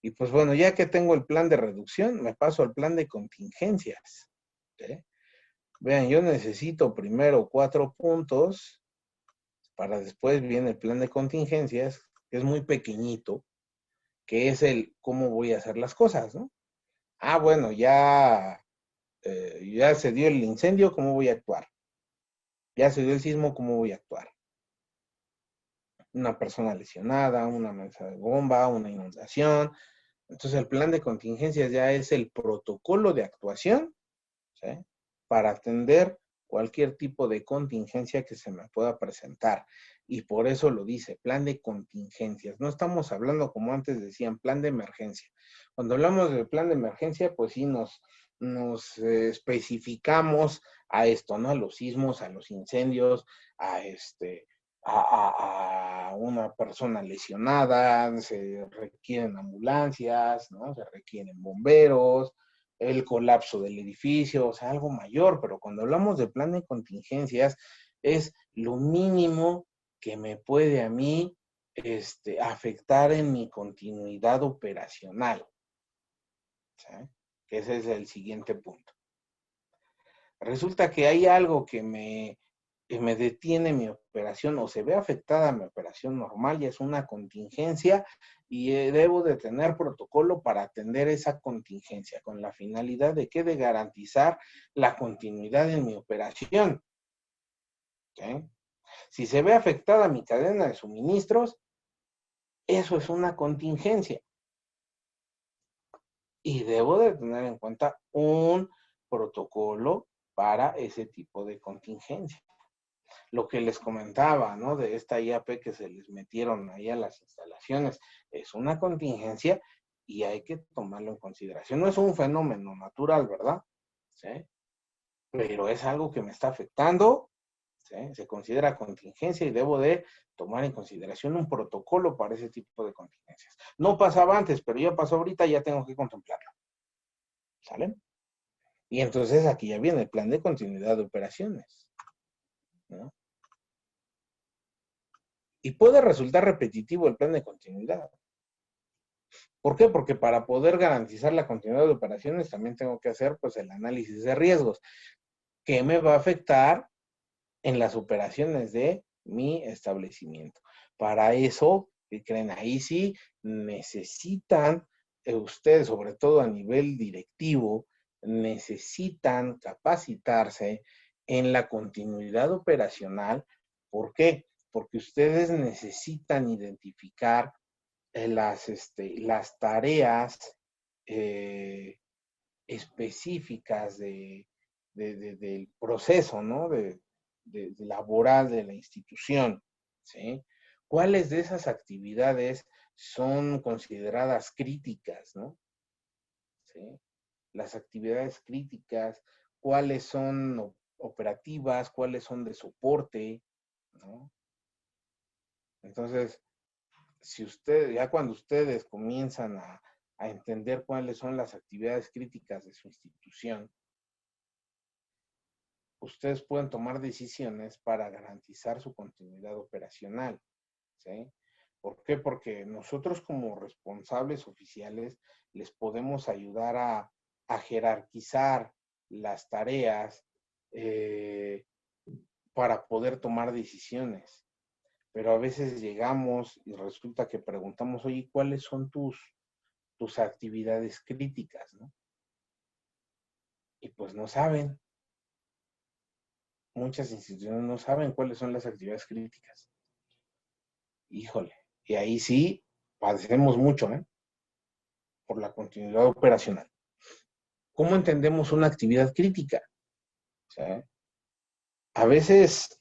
Y pues bueno, ya que tengo el plan de reducción, me paso al plan de contingencias, ¿sí? Vean, yo necesito primero 4 puntos, para después viene el plan de contingencias, que es muy pequeñito, que es el cómo voy a hacer las cosas, ¿no? Ah, bueno, ya se dio el incendio, ¿cómo voy a actuar? Ya se dio el sismo, ¿cómo voy a actuar? Una persona lesionada, una amenaza de bomba, una inundación. Entonces el plan de contingencias ya es el protocolo de actuación, ¿sí? Para atender cualquier tipo de contingencia que se me pueda presentar. Y por eso lo dice, plan de contingencias. No estamos hablando, como antes decían, plan de emergencia. Cuando hablamos del plan de emergencia, pues sí nos especificamos a esto, ¿no? A los sismos, a los incendios, a a una persona lesionada, se requieren ambulancias, ¿no? Se requieren bomberos, el colapso del edificio, o sea, algo mayor, pero cuando hablamos de plan de contingencias, es lo mínimo que me puede a mí afectar en mi continuidad operacional, ¿sí? Que ese es el siguiente punto. Resulta que hay algo que me detiene mi operación o se ve afectada mi operación normal y es una contingencia y debo de tener protocolo para atender esa contingencia con la finalidad de que de garantizar la continuidad en mi operación. ¿Okay? Si se ve afectada mi cadena de suministros, eso es una contingencia y debo de tener en cuenta un protocolo para ese tipo de contingencia. Lo que les comentaba, ¿no? De esta IAP que se les metieron ahí a las instalaciones, es una contingencia y hay que tomarlo en consideración. No es un fenómeno natural, ¿verdad? ¿Sí? Pero es algo que me está afectando, ¿sí? Se considera contingencia y debo de tomar en consideración un protocolo para ese tipo de contingencias. No pasaba antes, pero ya pasó ahorita, ya tengo que contemplarlo. ¿Sale? Y entonces aquí ya viene el plan de continuidad de operaciones, ¿no? Y puede resultar repetitivo el plan de continuidad. ¿Por qué? Porque para poder garantizar la continuidad de operaciones también tengo que hacer pues el análisis de riesgos. ¿Qué me va a afectar en las operaciones de mi establecimiento? Para eso, ¿qué creen? Ahí sí necesitan ustedes, sobre todo a nivel directivo, necesitan capacitarse en la continuidad operacional. ¿Por qué? Porque ustedes necesitan identificar las tareas eh, específicas del proceso, ¿no? De laboral de la institución, ¿sí? ¿Cuáles de esas actividades son consideradas críticas, ¿no? ¿Sí? Las actividades críticas, cuáles son operativas, cuáles son de soporte, ¿no? Entonces, si ustedes, ya cuando ustedes comienzan a entender cuáles son las actividades críticas de su institución, ustedes pueden tomar decisiones para garantizar su continuidad operacional, ¿sí? ¿Por qué? Porque nosotros como responsables oficiales les podemos ayudar a jerarquizar las tareas para poder tomar decisiones. Pero a veces llegamos y resulta que preguntamos, oye, ¿cuáles son tus actividades críticas, ¿no? Y pues no saben, muchas instituciones no saben cuáles son las actividades críticas. Híjole, y ahí sí padecemos mucho, ¿eh? Por la continuidad operacional. ¿Cómo entendemos una actividad crítica? O sea, a veces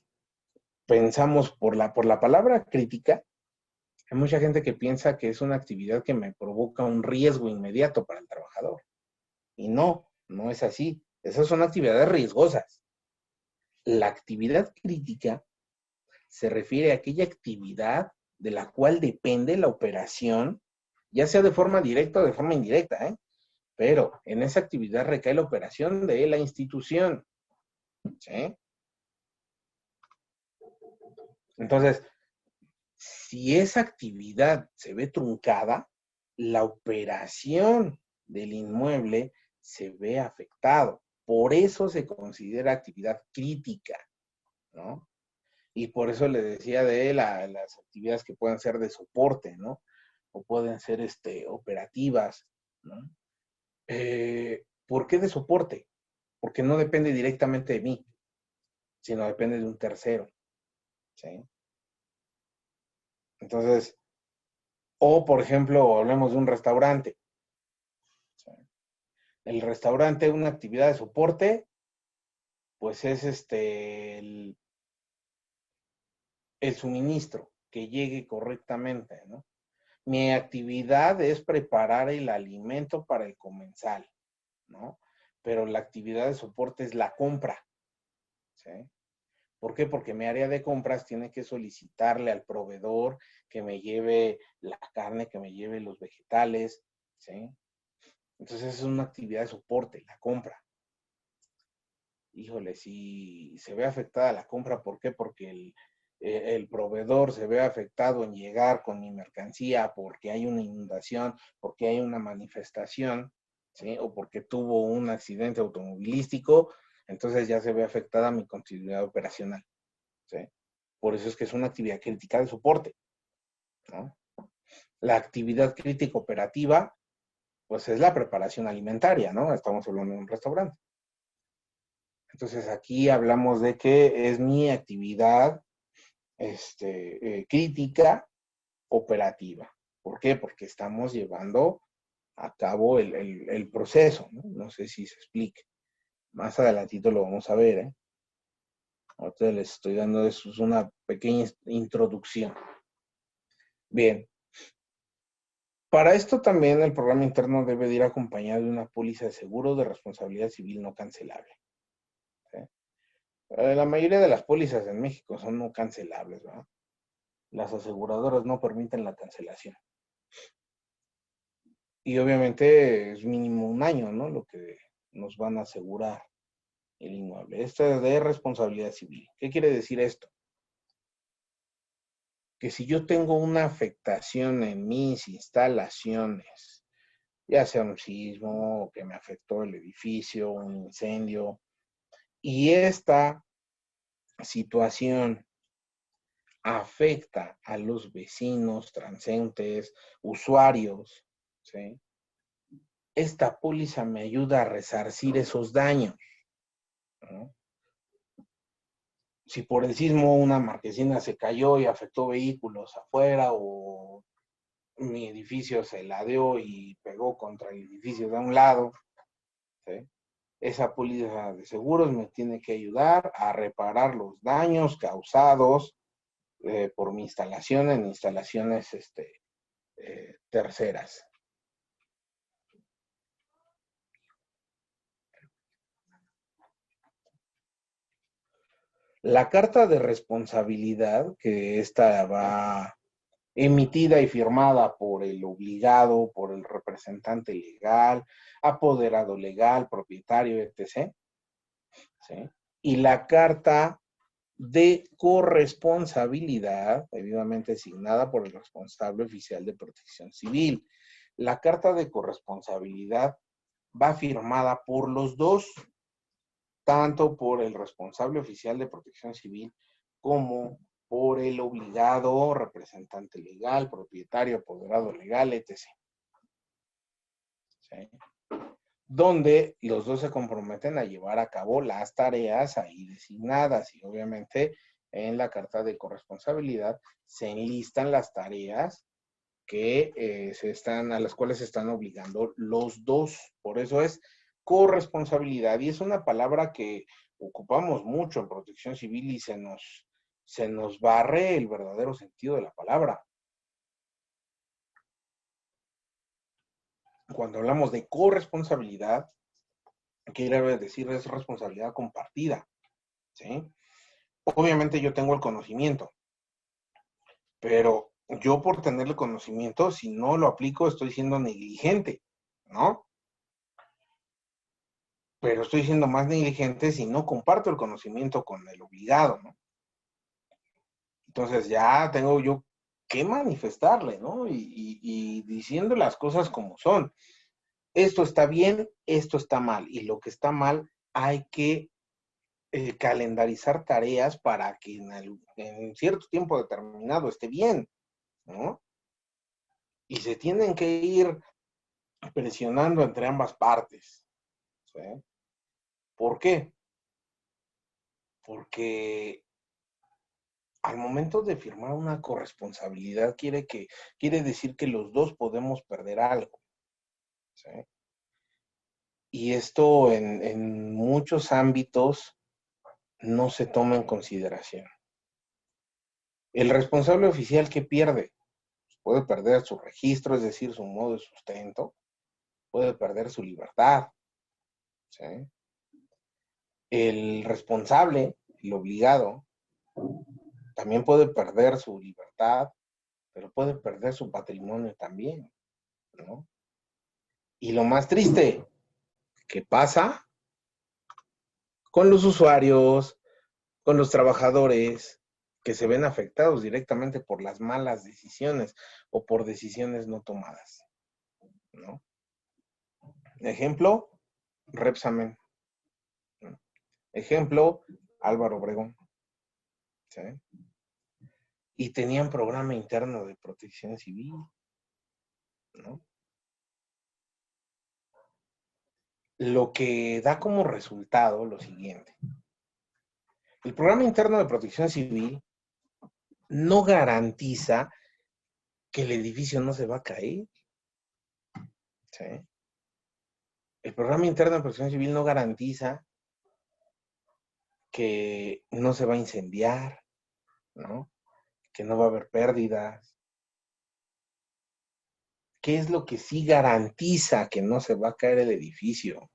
pensamos por la palabra crítica, hay mucha gente que piensa que es una actividad que me provoca un riesgo inmediato para el trabajador. Y no, no es así. Esas son actividades riesgosas. La actividad crítica se refiere a aquella actividad de la cual depende la operación, ya sea de forma directa o de forma indirecta, ¿eh? Pero en esa actividad recae la operación de la institución, ¿sí? Entonces, si esa actividad se ve truncada, la operación del inmueble se ve afectado. Por eso se considera actividad crítica, ¿no? Y por eso le decía de las actividades que pueden ser de soporte, ¿no? O pueden ser operativas, ¿no? ¿Por qué de soporte? Porque no depende directamente de mí, sino depende de un tercero, ¿sí? Entonces, o por ejemplo, hablemos de un restaurante, ¿sí? El restaurante, una actividad de soporte, pues es el suministro, que llegue correctamente, ¿no? Mi actividad es preparar el alimento para el comensal, ¿no? Pero la actividad de soporte es la compra, ¿sí? ¿Por qué? Porque mi área de compras tiene que solicitarle al proveedor que me lleve la carne, que me lleve los vegetales, ¿sí? Entonces es una actividad de soporte, la compra. Híjole, si se ve afectada la compra, ¿por qué? Porque el proveedor se ve afectado en llegar con mi mercancía porque hay una inundación, porque hay una manifestación, ¿sí? O porque tuvo un accidente automovilístico, entonces ya se ve afectada mi continuidad operacional, ¿sí? Por eso es que es una actividad crítica de soporte, ¿no? La actividad crítica operativa, pues es la preparación alimentaria, ¿no? Estamos hablando de un restaurante. Entonces aquí hablamos de que es mi actividad crítica operativa. ¿Por qué? Porque estamos llevando a cabo el proceso, ¿no? No sé si se explique. Más adelantito lo vamos a ver, ¿eh? Ahorita les estoy dando eso, es una pequeña introducción. Bien. Para esto también el programa interno debe de ir acompañado de una póliza de seguro de responsabilidad civil no cancelable, ¿sí? La mayoría de las pólizas en México son no cancelables, ¿verdad? Las aseguradoras no permiten la cancelación. Y obviamente es mínimo un año, ¿no? Lo que nos van a asegurar el inmueble. Esto es de responsabilidad civil. ¿Qué quiere decir esto? Que si yo tengo una afectación en mis instalaciones, ya sea un sismo o que me afectó el edificio, un incendio, y esta situación afecta a los vecinos, transeúntes, usuarios, ¿sí? Esta póliza me ayuda a resarcir esos daños, ¿no? Si por el sismo una marquesina se cayó y afectó vehículos afuera o mi edificio se ladeó y pegó contra el edificio de un lado, ¿sí? Esa póliza de seguros me tiene que ayudar a reparar los daños causados por mi instalación en instalaciones terceras. La carta de responsabilidad, que esta va emitida y firmada por el obligado, por el representante legal, apoderado legal, propietario, etc., ¿sí? Y la carta de corresponsabilidad, debidamente asignada por el responsable oficial de protección civil. La carta de corresponsabilidad va firmada por los dos, tanto por el responsable oficial de protección civil como por el obligado, representante legal, propietario, apoderado legal, etc. ¿Sí? Donde los dos se comprometen a llevar a cabo las tareas ahí designadas y obviamente en la carta de corresponsabilidad se enlistan las tareas que a las cuales se están obligando los dos. Por eso es corresponsabilidad y es una palabra que ocupamos mucho en protección civil y se nos barre el verdadero sentido de la palabra. Cuando hablamos de corresponsabilidad, quiere decir es responsabilidad compartida, ¿sí? Obviamente yo tengo el conocimiento, pero yo por tener el conocimiento, si no lo aplico, estoy siendo negligente, ¿no? Pero estoy siendo más negligente si no comparto el conocimiento con el obligado, ¿no? Entonces ya tengo yo que manifestarle, ¿no? Y diciendo las cosas como son. Esto está bien, esto está mal. Y lo que está mal hay que calendarizar tareas para que en cierto tiempo determinado esté bien, ¿no? Y se tienen que ir presionando entre ambas partes, ¿sí? ¿Por qué? Porque al momento de firmar una corresponsabilidad quiere decir que los dos podemos perder algo, ¿sí? Y esto en muchos ámbitos no se toma en consideración. El responsable oficial, ¿qué pierde? Puede perder su registro, es decir, su modo de sustento, puede perder su libertad, ¿sí? El responsable, el obligado, también puede perder su libertad, pero puede perder su patrimonio también, ¿no? Y lo más triste, ¿qué pasa con los usuarios, con los trabajadores que se ven afectados directamente por las malas decisiones o por decisiones no tomadas, ¿no? Ejemplo, Repsamen, ¿no? Ejemplo, Álvaro Obregón, ¿sí? Y tenían programa interno de protección civil, ¿no? Lo que da como resultado lo siguiente. El programa interno de protección civil no garantiza que el edificio no se va a caer, ¿sí? El programa interno de protección civil no garantiza que no se va a incendiar, ¿no? Que no va a haber pérdidas. ¿Qué es lo que sí garantiza que no se va a caer el edificio?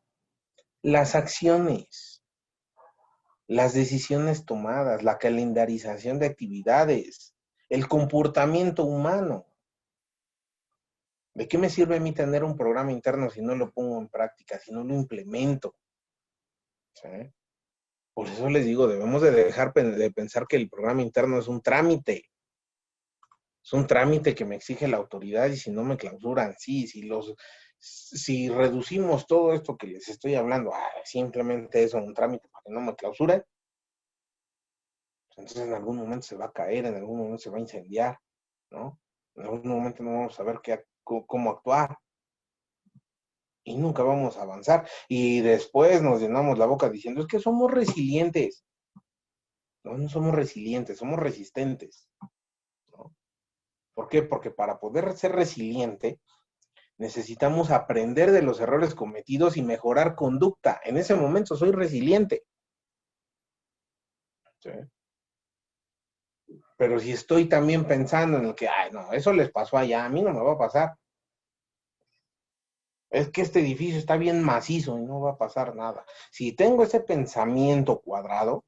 Las acciones, las decisiones tomadas, la calendarización de actividades, el comportamiento humano. ¿De qué me sirve a mí tener un programa interno si no lo pongo en práctica, si no lo implemento? ¿Sí? Por eso les digo, debemos de dejar de pensar que el programa interno es un trámite. Es un trámite que me exige la autoridad y si no me clausuran, sí, si reducimos todo esto que les estoy hablando, simplemente eso, un trámite para que no me clausuren, entonces en algún momento se va a caer, en algún momento se va a incendiar, ¿no? En algún momento no vamos a saber cómo actuar y nunca vamos a avanzar. Y después nos llenamos la boca diciendo, es que somos resilientes. No, no somos resilientes, somos resistentes, ¿no? ¿Por qué? Porque para poder ser resiliente necesitamos aprender de los errores cometidos y mejorar conducta. En ese momento soy resiliente, ¿sí? Pero si estoy también pensando en el que, ay, no, eso les pasó allá, a mí no me va a pasar. Es que este edificio está bien macizo y no va a pasar nada. Si tengo ese pensamiento cuadrado,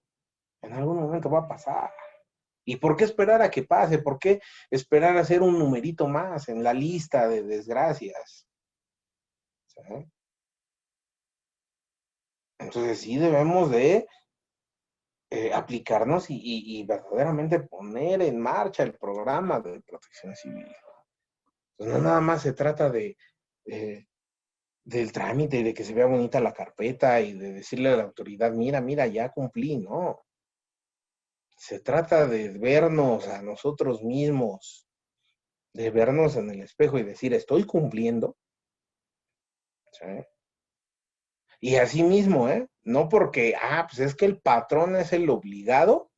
en algún momento va a pasar. ¿Y por qué esperar a que pase? ¿Por qué esperar a ser un numerito más en la lista de desgracias? ¿Sí? Entonces sí debemos de aplicarnos y verdaderamente poner en marcha el programa de protección civil. Pues no nada más se trata eh, del trámite y de que se vea bonita la carpeta y de decirle a la autoridad, mira, ya cumplí, ¿no? Se trata de vernos a nosotros mismos, de vernos en el espejo y decir, estoy cumpliendo, ¿sí? Y así mismo, ¿eh? No porque, pues es que el patrón es el obligado,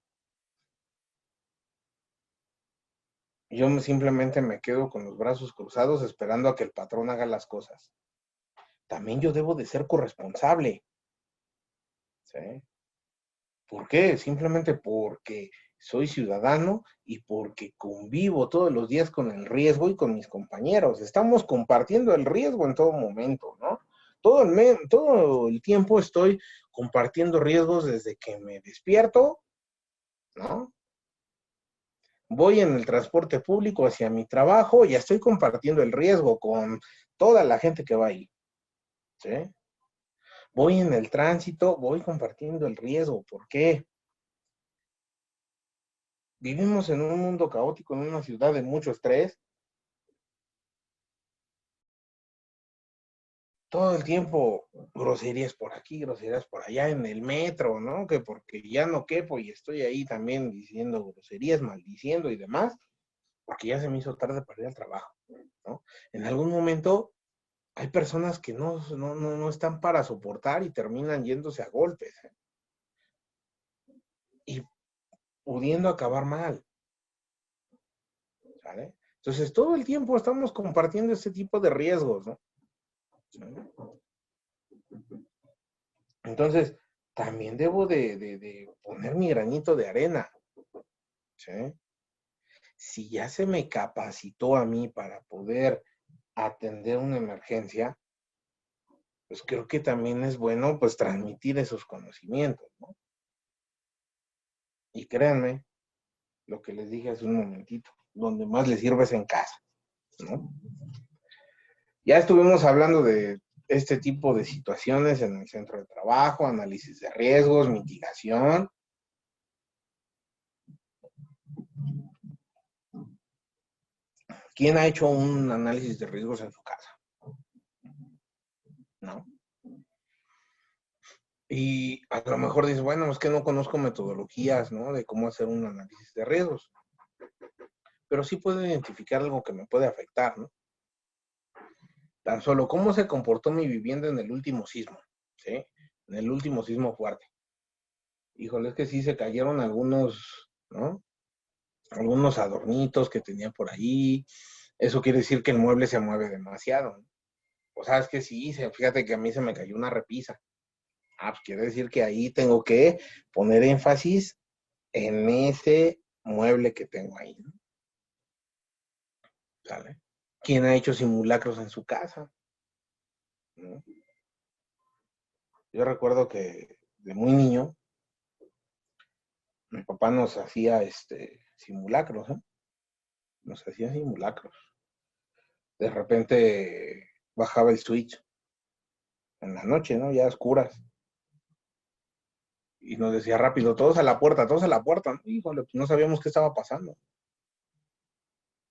yo simplemente me quedo con los brazos cruzados esperando a que el patrón haga las cosas. También yo debo de ser corresponsable, ¿sí? ¿Por qué? Simplemente porque soy ciudadano y porque convivo todos los días con el riesgo y con mis compañeros. Estamos compartiendo el riesgo en todo momento, ¿no? Todo el tiempo estoy compartiendo riesgos desde que me despierto, ¿no? Voy en el transporte público hacia mi trabajo, ya estoy compartiendo el riesgo con toda la gente que va ahí, ¿sí? Voy en el tránsito, voy compartiendo el riesgo. ¿Por qué? Vivimos en un mundo caótico, en una ciudad de mucho estrés. Todo el tiempo groserías por aquí, groserías por allá en el metro, ¿no? Que porque ya no quepo y estoy ahí también diciendo groserías, maldiciendo y demás, porque ya se me hizo tarde para ir al trabajo, ¿no? En algún momento hay personas que no están para soportar y terminan yéndose a golpes, ¿eh? Y pudiendo acabar mal, ¿sale? Entonces, todo el tiempo estamos compartiendo este tipo de riesgos, ¿no? ¿Sale? Entonces, también debo de poner mi granito de arena, ¿sí? Si ya se me capacitó a mí para poder atender una emergencia, pues creo que también es bueno pues transmitir esos conocimientos, ¿no? Y créanme, lo que les dije hace un momentito, donde más les sirve es en casa, ¿no? Ya estuvimos hablando de este tipo de situaciones en el centro de trabajo, análisis de riesgos, mitigación. ¿Quién ha hecho un análisis de riesgos en su casa? ¿No? Y a lo mejor dices, bueno, es que no conozco metodologías, ¿no? De cómo hacer un análisis de riesgos. Pero sí puedo identificar algo que me puede afectar, ¿no? Tan solo cómo se comportó mi vivienda en el último sismo, ¿sí? En el último sismo fuerte. Híjole, es que sí se cayeron algunos, ¿no? Algunos adornitos que tenía por ahí. Eso quiere decir que el mueble se mueve demasiado, ¿no? O sea, es que sí, fíjate que a mí se me cayó una repisa. Ah, pues quiere decir que ahí tengo que poner énfasis en ese mueble que tengo ahí, ¿no? ¿Sale? ¿Quién ha hecho simulacros en su casa? ¿No? Yo recuerdo que de muy niño, mi papá nos hacía simulacros, ¿eh? Nos hacía simulacros. De repente bajaba el switch en la noche, ¿no? Ya a oscuras. Y nos decía rápido, todos a la puerta, ¿no? Híjole, pues no sabíamos qué estaba pasando.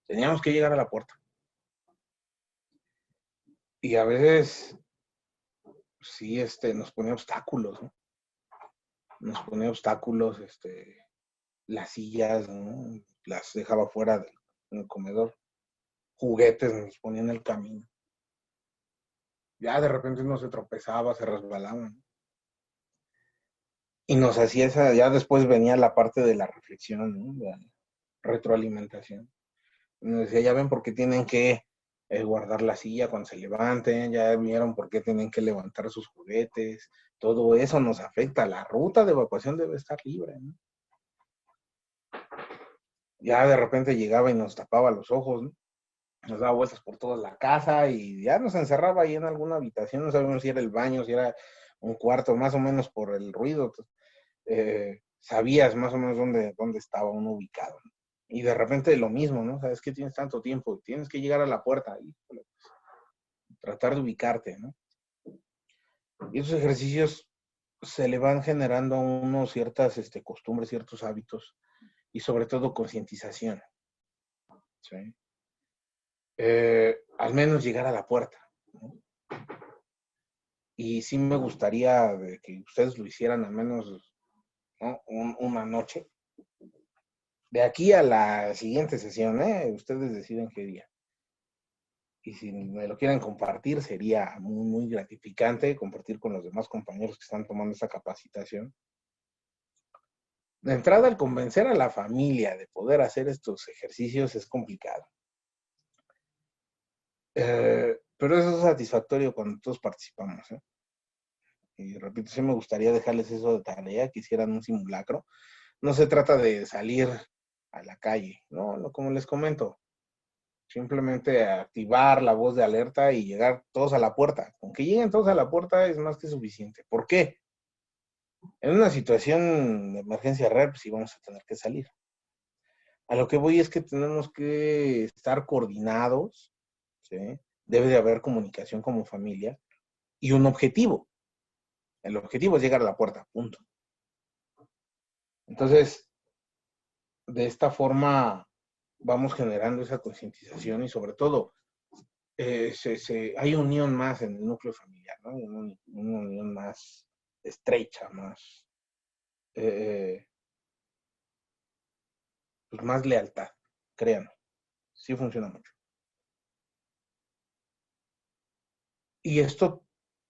Teníamos que llegar a la puerta. Y a veces, sí, nos ponía obstáculos, ¿no? Nos ponía obstáculos, las sillas, ¿no? Las dejaba fuera del comedor. Juguetes nos ponían en el camino. Ya de repente uno se tropezaba, se resbalaba, ¿no? Y nos hacía ya después venía la parte de la reflexión, ¿no? La retroalimentación. Y nos decía, ya ven por qué tienen que guardar la silla cuando se levanten, ya vieron por qué tienen que levantar sus juguetes, todo eso nos afecta, la ruta de evacuación debe estar libre, ¿no? Ya de repente llegaba y nos tapaba los ojos, ¿no? Nos daba vueltas por toda la casa y ya nos encerraba ahí en alguna habitación, no sabíamos si era el baño, si era un cuarto, más o menos por el ruido. Sabías más o menos dónde estaba uno ubicado, ¿no? Y de repente lo mismo, ¿no? Sabes que tienes tanto tiempo, tienes que llegar a la puerta y tratar de ubicarte, ¿no? Y esos ejercicios se le van generando a uno ciertas costumbres, ciertos hábitos y sobre todo concientización, ¿sí? Al menos llegar a la puerta, ¿no? Y sí me gustaría que ustedes lo hicieran al menos, ¿no? Una noche. De aquí a la siguiente sesión, ustedes deciden qué día. Y si me lo quieren compartir, sería muy, muy gratificante compartir con los demás compañeros que están tomando esa capacitación. De entrada, al convencer a la familia de poder hacer estos ejercicios es complicado. Pero eso es satisfactorio cuando todos participamos, ¿eh? Y repito, sí me gustaría dejarles eso de tarea, que hicieran un simulacro. no se trata de salir a la calle, no, como les comento, simplemente activar la voz de alerta y llegar todos a la puerta. Con que lleguen todos a la puerta es más que suficiente. ¿Por qué? En una situación de emergencia real, pues sí vamos a tener que salir. A lo que voy es que tenemos que estar coordinados, ¿sí? Debe de haber comunicación como familia y un objetivo. El objetivo es llegar a la puerta, punto. Entonces, de esta forma vamos generando esa concientización y sobre todo hay unión más en el núcleo familiar, ¿no? Una unión más estrecha, más, eh, pues más lealtad, créanme, sí funciona mucho. Y esto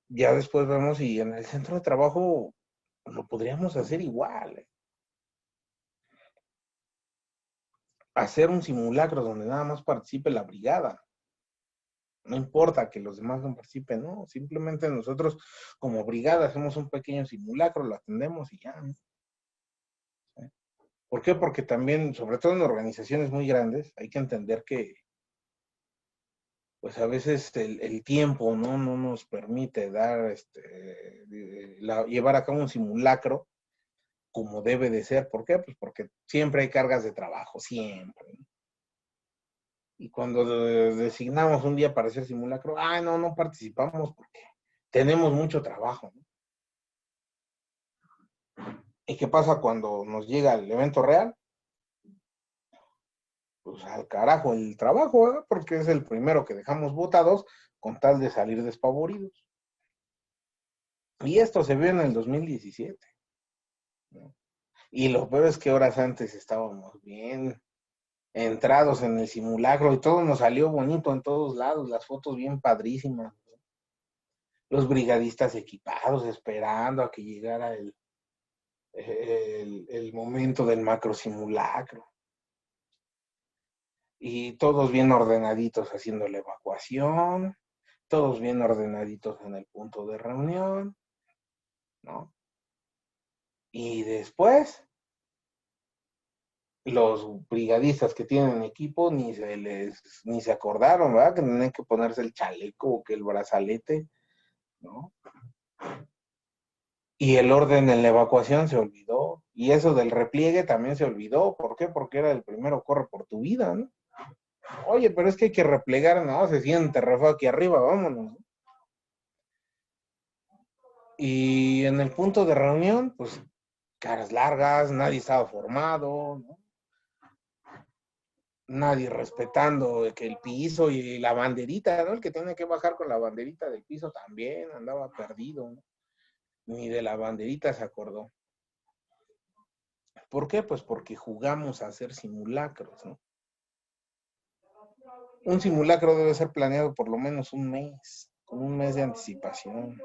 ya después vemos y en el centro de trabajo lo podríamos hacer igual. Hacer un simulacro donde nada más participe la brigada. No importa que los demás no participen, no. Simplemente nosotros como brigada hacemos un pequeño simulacro, lo atendemos y ya, ¿no? ¿Sí? ¿Por qué? Porque también, sobre todo en organizaciones muy grandes, hay que entender que pues a veces el tiempo no nos permite dar, llevar a cabo un simulacro como debe de ser. ¿Por qué? Pues porque siempre hay cargas de trabajo, siempre, ¿no? Y cuando designamos un día para hacer simulacro, no participamos porque tenemos mucho trabajo, ¿no? ¿Y qué pasa cuando nos llega el evento real? Pues al carajo el trabajo, ¿verdad? Porque es el primero que dejamos botados con tal de salir despavoridos. Y esto se vio en el 2017, ¿no? Y lo peor es que horas antes estábamos bien entrados en el simulacro y todo nos salió bonito en todos lados, las fotos bien padrísimas, ¿no? Los brigadistas equipados esperando a que llegara el momento del macro simulacro. Y todos bien ordenaditos haciendo la evacuación, todos bien ordenaditos en el punto de reunión, ¿no? Y después, los brigadistas que tienen equipo ni se acordaron, ¿verdad? Que tenían que ponerse el chaleco o que el brazalete, ¿no? Y el orden en la evacuación se olvidó. Y eso del repliegue también se olvidó. ¿Por qué? Porque era el primero, corre por tu vida, ¿no? Oye, pero es que hay que replegar, no, se siente re feo aquí arriba, vámonos, ¿no? Y en el punto de reunión, pues caras largas, nadie estaba formado, ¿no? Nadie respetando que el piso y la banderita, ¿no? El que tiene que bajar con la banderita del piso también andaba perdido, ¿no? Ni de la banderita se acordó. ¿Por qué? Pues porque jugamos a hacer simulacros, ¿no? Un simulacro debe ser planeado por lo menos un mes, con un mes de anticipación,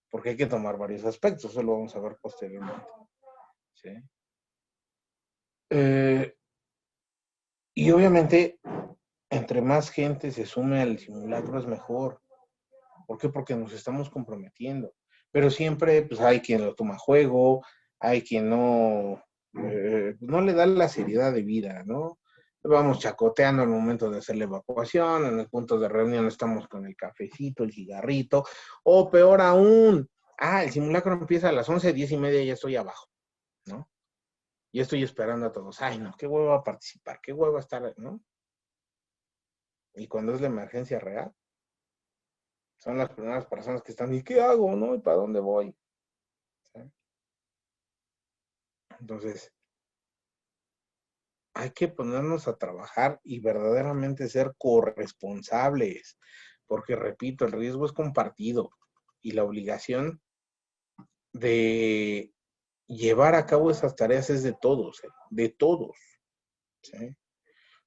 porque hay que tomar varios aspectos, eso lo vamos a ver posteriormente, ¿sí? Y obviamente, entre más gente se sume al simulacro es mejor. ¿Por qué? Porque nos estamos comprometiendo. Pero siempre pues, hay quien lo toma a juego, hay quien no le da la seriedad de vida, ¿no? Vamos chacoteando al momento de hacer la evacuación, en el punto de reunión estamos con el cafecito, el cigarrito, o peor aún, el simulacro empieza a las 11, 10:30 y ya estoy abajo, ¿no? Y estoy esperando a todos. Ay, no, qué huevo a participar, qué huevo a estar, ¿no? Y cuando es la emergencia real, son las primeras personas que están, ¿y qué hago, no? ¿Y para dónde voy? ¿Sí? Entonces, hay que ponernos a trabajar y verdaderamente ser corresponsables, porque repito, el riesgo es compartido y la obligación de llevar a cabo esas tareas es de todos, de todos, ¿sí?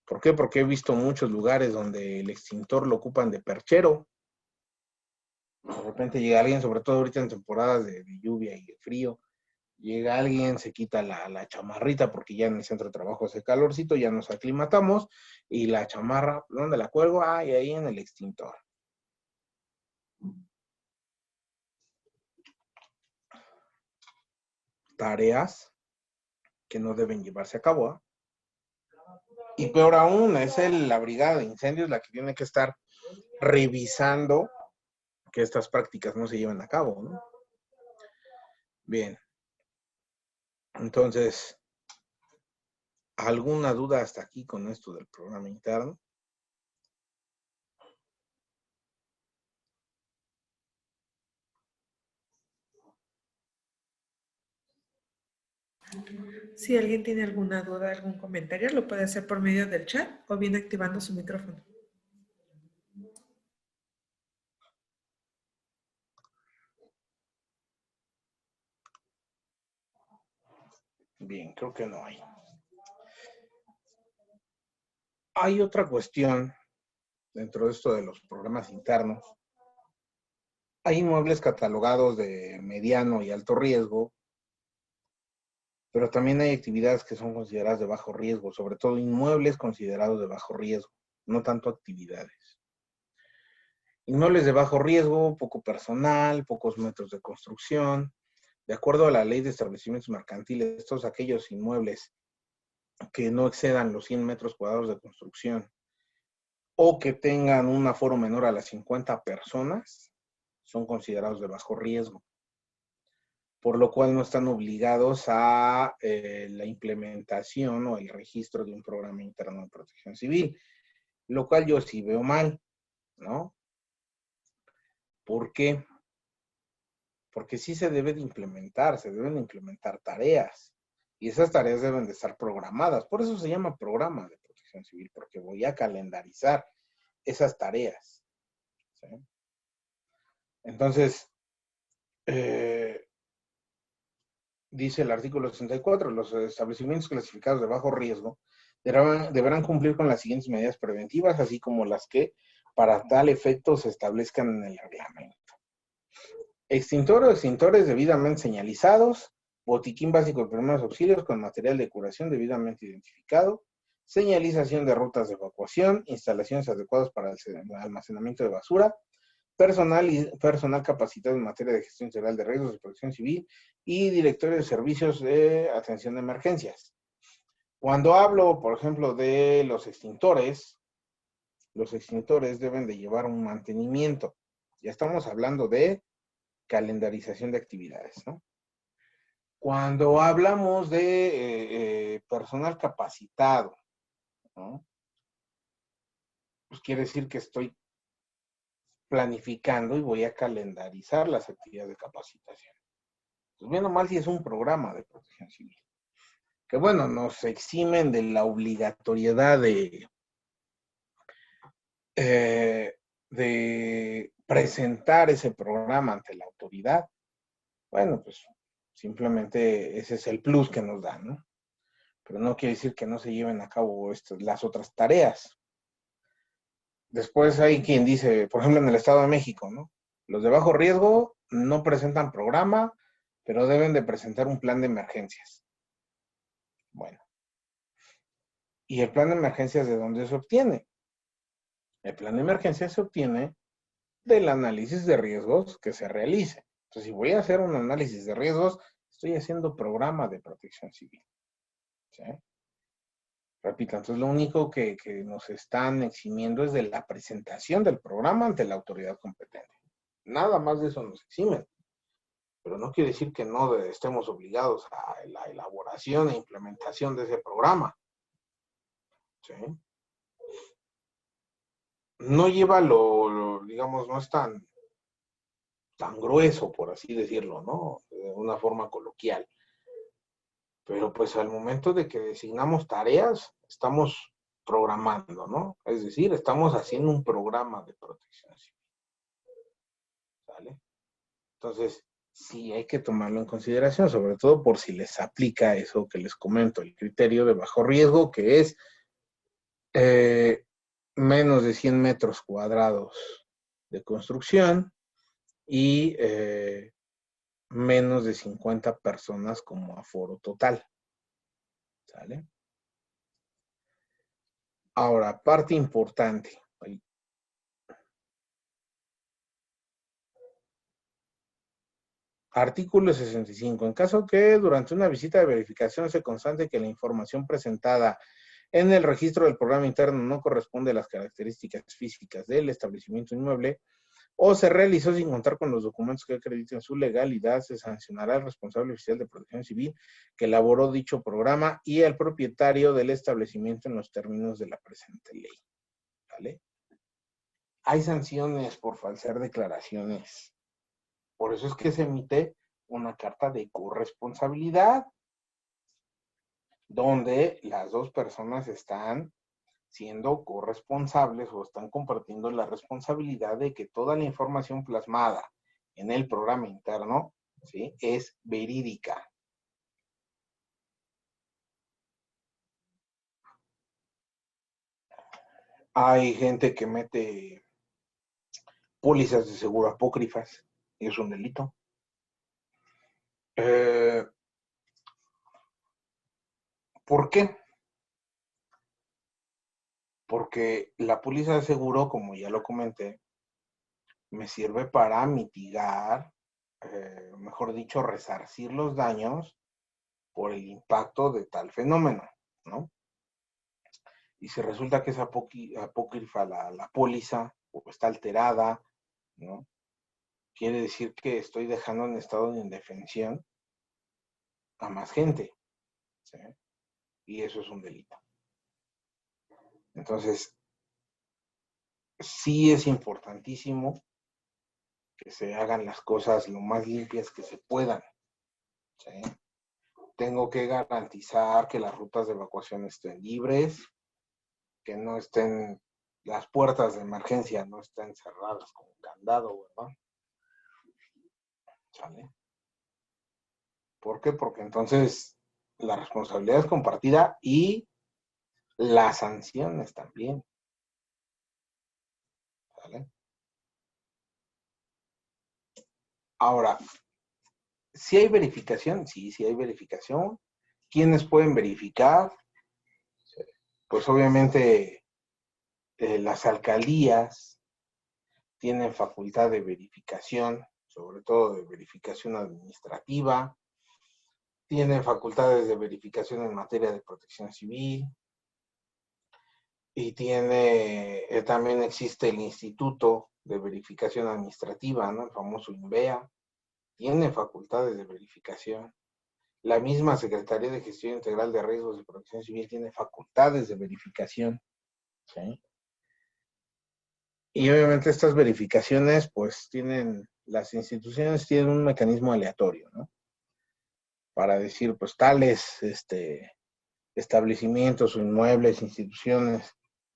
¿Por qué? Porque he visto muchos lugares donde el extintor lo ocupan de perchero. De repente llega alguien, sobre todo ahorita en temporadas de lluvia y de frío, llega alguien, se quita la chamarrita porque ya en el centro de trabajo hace calorcito, ya nos aclimatamos, y la chamarra, ¿dónde la cuelgo? Y ahí en el extintor. Tareas que no deben llevarse a cabo. ¿Ah? Y peor aún, es la brigada de incendios la que tiene que estar revisando que estas prácticas no se lleven a cabo, ¿no? Bien. Entonces, ¿alguna duda hasta aquí con esto del programa interno? Si alguien tiene alguna duda, algún comentario, lo puede hacer por medio del chat o bien activando su micrófono. Bien, creo que no hay. Hay otra cuestión dentro de esto de los programas internos. Hay inmuebles catalogados de mediano y alto riesgo, pero también hay actividades que son consideradas de bajo riesgo, sobre todo inmuebles considerados de bajo riesgo, no tanto actividades. Inmuebles de bajo riesgo, poco personal, pocos metros de construcción. De acuerdo a la ley de establecimientos mercantiles, todos aquellos inmuebles que no excedan los 100 metros cuadrados de construcción o que tengan un aforo menor a las 50 personas son considerados de bajo riesgo, por lo cual no están obligados a la implementación o el registro de un programa interno de protección civil, lo cual yo sí veo mal, ¿no? ¿Por qué? Porque sí se debe de implementar, se deben de implementar tareas, y esas tareas deben de estar programadas. Por eso se llama programa de protección civil, porque voy a calendarizar esas tareas, ¿sí? Entonces, dice el artículo 64, los establecimientos clasificados de bajo riesgo deberán cumplir con las siguientes medidas preventivas, así como las que para tal efecto se establezcan en el reglamento. Extintor o extintores debidamente señalizados, botiquín básico de primeros auxilios con material de curación debidamente identificado, señalización de rutas de evacuación, instalaciones adecuadas para el almacenamiento de basura, personal capacitado en materia de gestión integral de riesgos de protección civil y directorio de servicios de atención de emergencias. Cuando hablo, por ejemplo, de los extintores deben de llevar un mantenimiento. Ya estamos hablando de calendarización de actividades, ¿no? Cuando hablamos de personal capacitado, ¿no? Pues quiere decir que estoy planificando y voy a calendarizar las actividades de capacitación. Pues bien o mal si es un programa de protección civil. Que bueno, nos eximen de la obligatoriedad de presentar ese programa ante la autoridad. Bueno, pues simplemente ese es el plus que nos dan, ¿no? Pero no quiere decir que no se lleven a cabo las otras tareas. Después hay quien dice, por ejemplo, en el Estado de México, ¿no? Los de bajo riesgo no presentan programa, pero deben de presentar un plan de emergencias. Bueno. ¿Y el plan de emergencias de dónde se obtiene? El plan de emergencias se obtiene del análisis de riesgos que se realice. Entonces, si voy a hacer un análisis de riesgos, estoy haciendo programa de protección civil. ¿Sí? Repito, entonces lo único que nos están eximiendo es de la presentación del programa ante la autoridad competente. Nada más de eso nos eximen. Pero no quiere decir que no estemos obligados a la elaboración e implementación de ese programa. ¿Sí? No lleva digamos, no es tan grueso, por así decirlo, ¿no? De una forma coloquial. Pero pues al momento de que designamos tareas, estamos programando, ¿no? Es decir, estamos haciendo un programa de protección civil. ¿Sale? Entonces, sí hay que tomarlo en consideración, sobre todo por si les aplica eso que les comento, el criterio de bajo riesgo, que es menos de 100 metros cuadrados de construcción y menos de 50 personas como aforo total. ¿Sale? Ahora, parte importante. Artículo 65. En caso que durante una visita de verificación se constate que la información presentada en el registro del programa interno no corresponde a las características físicas del establecimiento inmueble o se realizó sin contar con los documentos que acrediten su legalidad, se sancionará al responsable oficial de protección civil que elaboró dicho programa y al propietario del establecimiento en los términos de la presente ley. ¿Vale? Hay sanciones por falsear declaraciones. Por eso es que se emite una carta de corresponsabilidad, donde las dos personas están siendo corresponsables o están compartiendo la responsabilidad de que toda la información plasmada en el programa interno, ¿sí?, es verídica. Hay gente que mete pólizas de seguro apócrifas y es un delito. ¿Por qué? Porque la póliza de seguro, como ya lo comenté, me sirve para mitigar, mejor dicho, resarcir los daños por el impacto de tal fenómeno, ¿no? Y si resulta que es apócrifa la póliza o está alterada, ¿no? Quiere decir que estoy dejando en estado de indefensión a más gente, ¿sí? Y eso es un delito. Entonces, sí es importantísimo que se hagan las cosas lo más limpias que se puedan, ¿sí? Tengo que garantizar que las rutas de evacuación estén libres, que no estén, las puertas de emergencia no estén cerradas con candado, ¿verdad? ¿Sale? ¿Por qué? Porque entonces la responsabilidad es compartida y las sanciones también. ¿Sale? Ahora, si hay verificación, sí hay verificación. ¿Quiénes pueden verificar? Pues obviamente las alcaldías tienen facultad de verificación, sobre todo de verificación administrativa, tienen facultades de verificación en materia de protección civil y también existe el Instituto de Verificación Administrativa, ¿no? El famoso INVEA, tiene facultades de verificación. La misma Secretaría de Gestión Integral de Riesgos de Protección Civil tiene facultades de verificación, ¿sí? Y obviamente estas verificaciones, pues las instituciones tienen un mecanismo aleatorio, ¿no? Para decir, pues tales establecimientos o inmuebles, instituciones,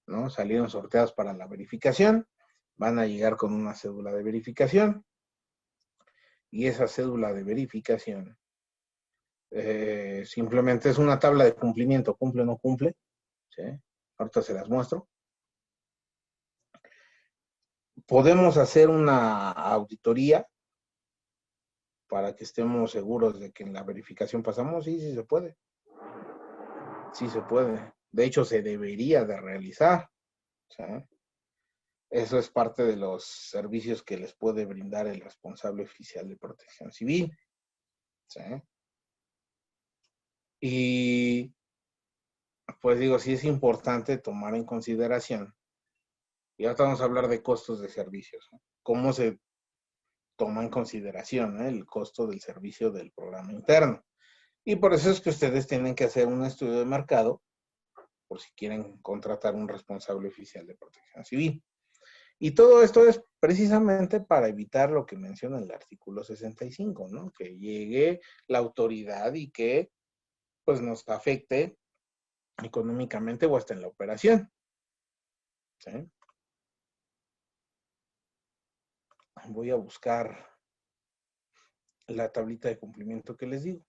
¿no?, salieron sorteados para la verificación, van a llegar con una cédula de verificación y esa cédula de verificación simplemente es una tabla de cumplimiento, cumple o no cumple, ¿sí? Ahorita se las muestro. Podemos hacer una auditoría para que estemos seguros de que en la verificación pasamos. Sí se puede. Sí se puede. De hecho, se debería de realizar, ¿sí? Eso es parte de los servicios que les puede brindar el responsable oficial de protección civil, ¿sí? Y pues digo, sí es importante tomar en consideración, y ahora vamos a hablar de costos de servicios, ¿no? ¿Cómo se toma en consideración, el costo del servicio del programa interno? Y por eso es que ustedes tienen que hacer un estudio de mercado por si quieren contratar un responsable oficial de protección civil. Y todo esto es precisamente para evitar lo que menciona el artículo 65, ¿no? Que llegue la autoridad y que pues nos afecte económicamente o hasta en la operación, ¿sí? Voy a buscar la tablita de cumplimiento que les digo.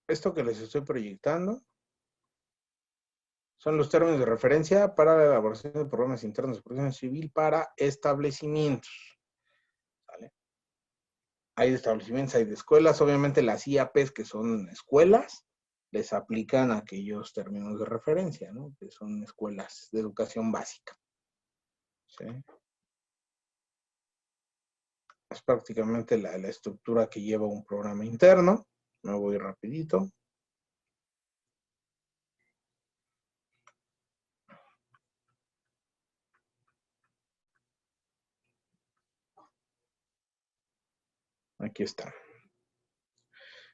Esto que les estoy proyectando son los términos de referencia para la elaboración de programas internos de protección civil para establecimientos, ¿vale? Hay de establecimientos, hay de escuelas. Obviamente las IAPs, que son escuelas, les aplican aquellos términos de referencia, ¿no? Que son escuelas de educación básica, ¿sí? Es prácticamente la estructura que lleva un programa interno. Me voy rapidito. Aquí está.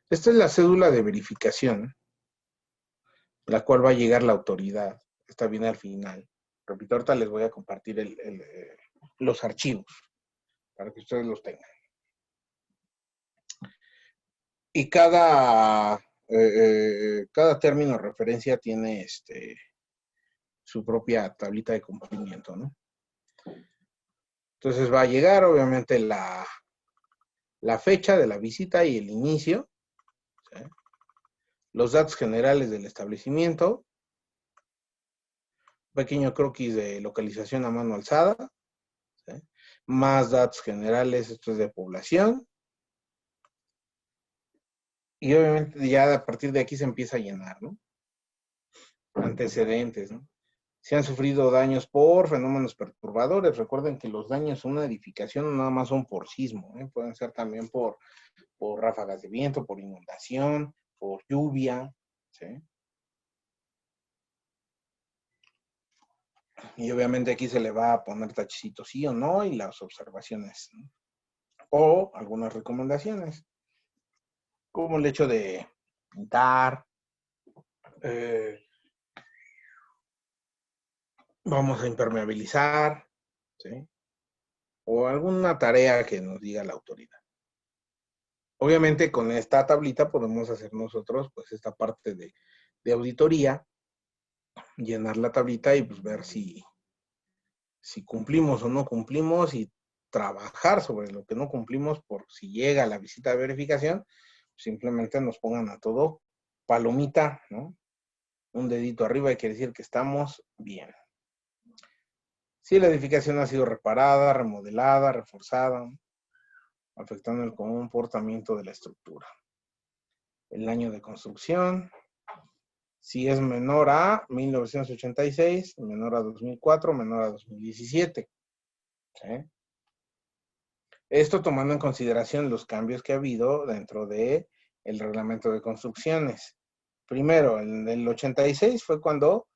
Esta es la cédula de verificación, la cual va a llegar la autoridad. Esta viene al final. Repito, ahorita les voy a compartir los archivos para que ustedes los tengan. Y cada término de referencia tiene su propia tablita de cumplimiento, ¿no? Entonces va a llegar, obviamente, la fecha de la visita y el inicio, ¿sí? Los datos generales del establecimiento, pequeño croquis de localización a mano alzada, ¿sí? Más datos generales, esto es de población, y obviamente ya a partir de aquí se empieza a llenar, ¿no? Antecedentes, ¿no? Si han sufrido daños por fenómenos perturbadores. Recuerden que los daños en una edificación no nada más son por sismo, ¿eh? Pueden ser también por ráfagas de viento, por inundación, por lluvia, ¿sí? Y obviamente aquí se le va a poner tachecito sí o no y las observaciones, ¿no? O algunas recomendaciones, como el hecho de pintar, vamos a impermeabilizar, ¿sí? O alguna tarea que nos diga la autoridad. Obviamente con esta tablita podemos hacer nosotros pues esta parte de auditoría, llenar la tablita y pues ver si cumplimos o no cumplimos y trabajar sobre lo que no cumplimos por si llega la visita de verificación, simplemente nos pongan a todo palomita, ¿no? Un dedito arriba y quiere decir que estamos bien. Si la edificación ha sido reparada, remodelada, reforzada, afectando el comportamiento de la estructura. El año de construcción, si es menor a 1986, menor a 2004, menor a 2017. ¿Sí? Esto tomando en consideración los cambios que ha habido dentro del reglamento de construcciones. Primero, en el 86 fue cuando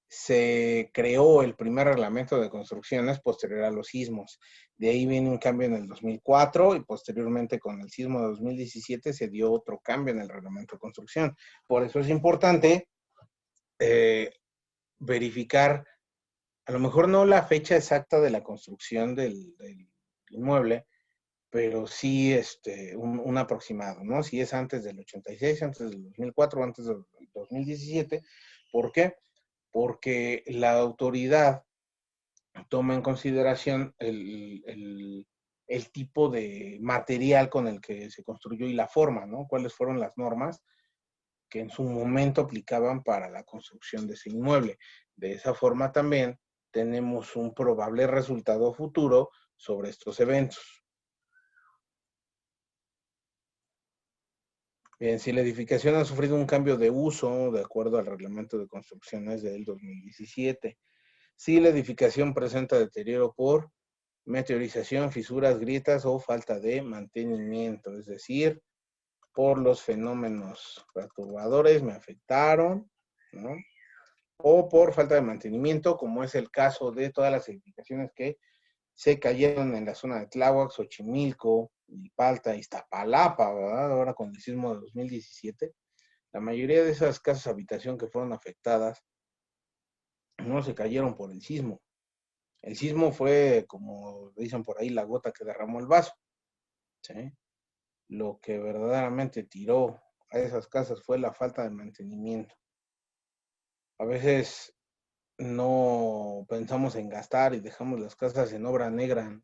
se creó el primer reglamento de construcciones posterior a los sismos. De ahí viene un cambio en el 2004 y posteriormente con el sismo de 2017 se dio otro cambio en el reglamento de construcción. Por eso es importante verificar, a lo mejor no la fecha exacta de la construcción del inmueble, pero sí un aproximado, ¿no? Si es antes del 86, antes del 2004, antes del 2017. ¿Por qué? Porque la autoridad toma en consideración el tipo de material con el que se construyó y la forma, ¿no? ¿Cuáles fueron las normas que en su momento aplicaban para la construcción de ese inmueble? De esa forma también tenemos un probable resultado futuro sobre estos eventos. Bien, si la edificación ha sufrido un cambio de uso de acuerdo al reglamento de construcciones del 2017, si la edificación presenta deterioro por meteorización, fisuras, grietas o falta de mantenimiento, es decir, por los fenómenos perturbadores me afectaron, ¿no? O por falta de mantenimiento, como es el caso de todas las edificaciones que se cayeron en la zona de Tláhuac, Xochimilco, Milpalta, Iztapalapa, ¿verdad? Ahora con el sismo de 2017, la mayoría de esas casas de habitación que fueron afectadas no se cayeron por el sismo. El sismo fue, como dicen por ahí, la gota que derramó el vaso, ¿sí? Lo que verdaderamente tiró a esas casas fue la falta de mantenimiento. A veces no pensamos en gastar y dejamos las casas en obra negra.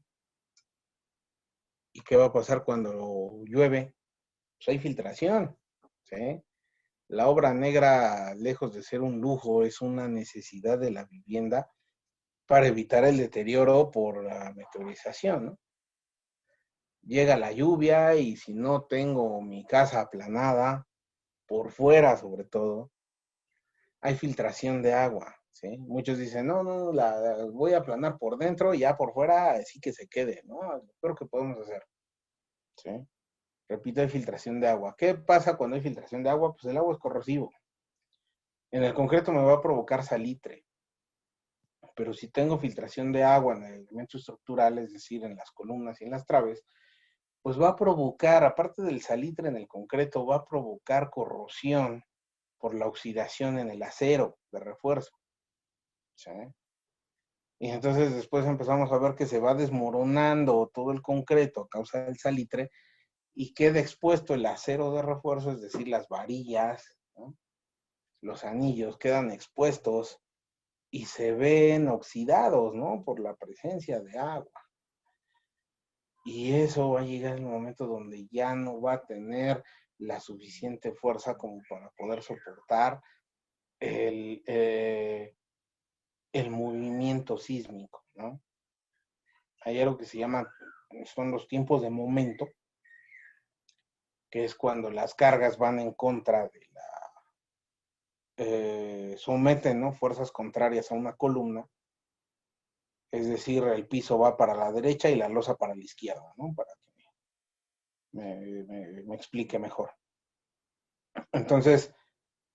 ¿Y qué va a pasar cuando llueve? Pues hay filtración, ¿sí? La obra negra, lejos de ser un lujo, es una necesidad de la vivienda para evitar el deterioro por la meteorización, ¿no? Llega la lluvia y si no tengo mi casa aplanada, por fuera sobre todo, hay filtración de agua, ¿sí? Muchos dicen, no, la voy a aplanar por dentro y ya por fuera sí que se quede, ¿no? Lo que podemos hacer. ¿sí? Repito, hay filtración de agua. ¿Qué pasa cuando hay filtración de agua? Pues el agua es corrosivo. En el concreto me va a provocar salitre. Pero si tengo filtración de agua en el elemento estructural, es decir, en las columnas y en las traves, pues va a provocar, aparte del salitre en el concreto, va a provocar corrosión por la oxidación en el acero de refuerzo. ¿Sí? Y entonces después empezamos a ver que se va desmoronando todo el concreto a causa del salitre y queda expuesto el acero de refuerzo, es decir, las varillas, ¿no? Los anillos quedan expuestos y se ven oxidados, ¿no? Por la presencia de agua. Y eso va a llegar el momento donde ya no va a tener la suficiente fuerza como para poder soportar el, el movimiento sísmico, ¿no? Hay algo que se llama, son los tiempos de momento, que es cuando las cargas van en contra de someten, ¿no? Fuerzas contrarias a una columna, es decir, el piso va para la derecha y la losa para la izquierda, ¿no? Para que me explique mejor. Entonces,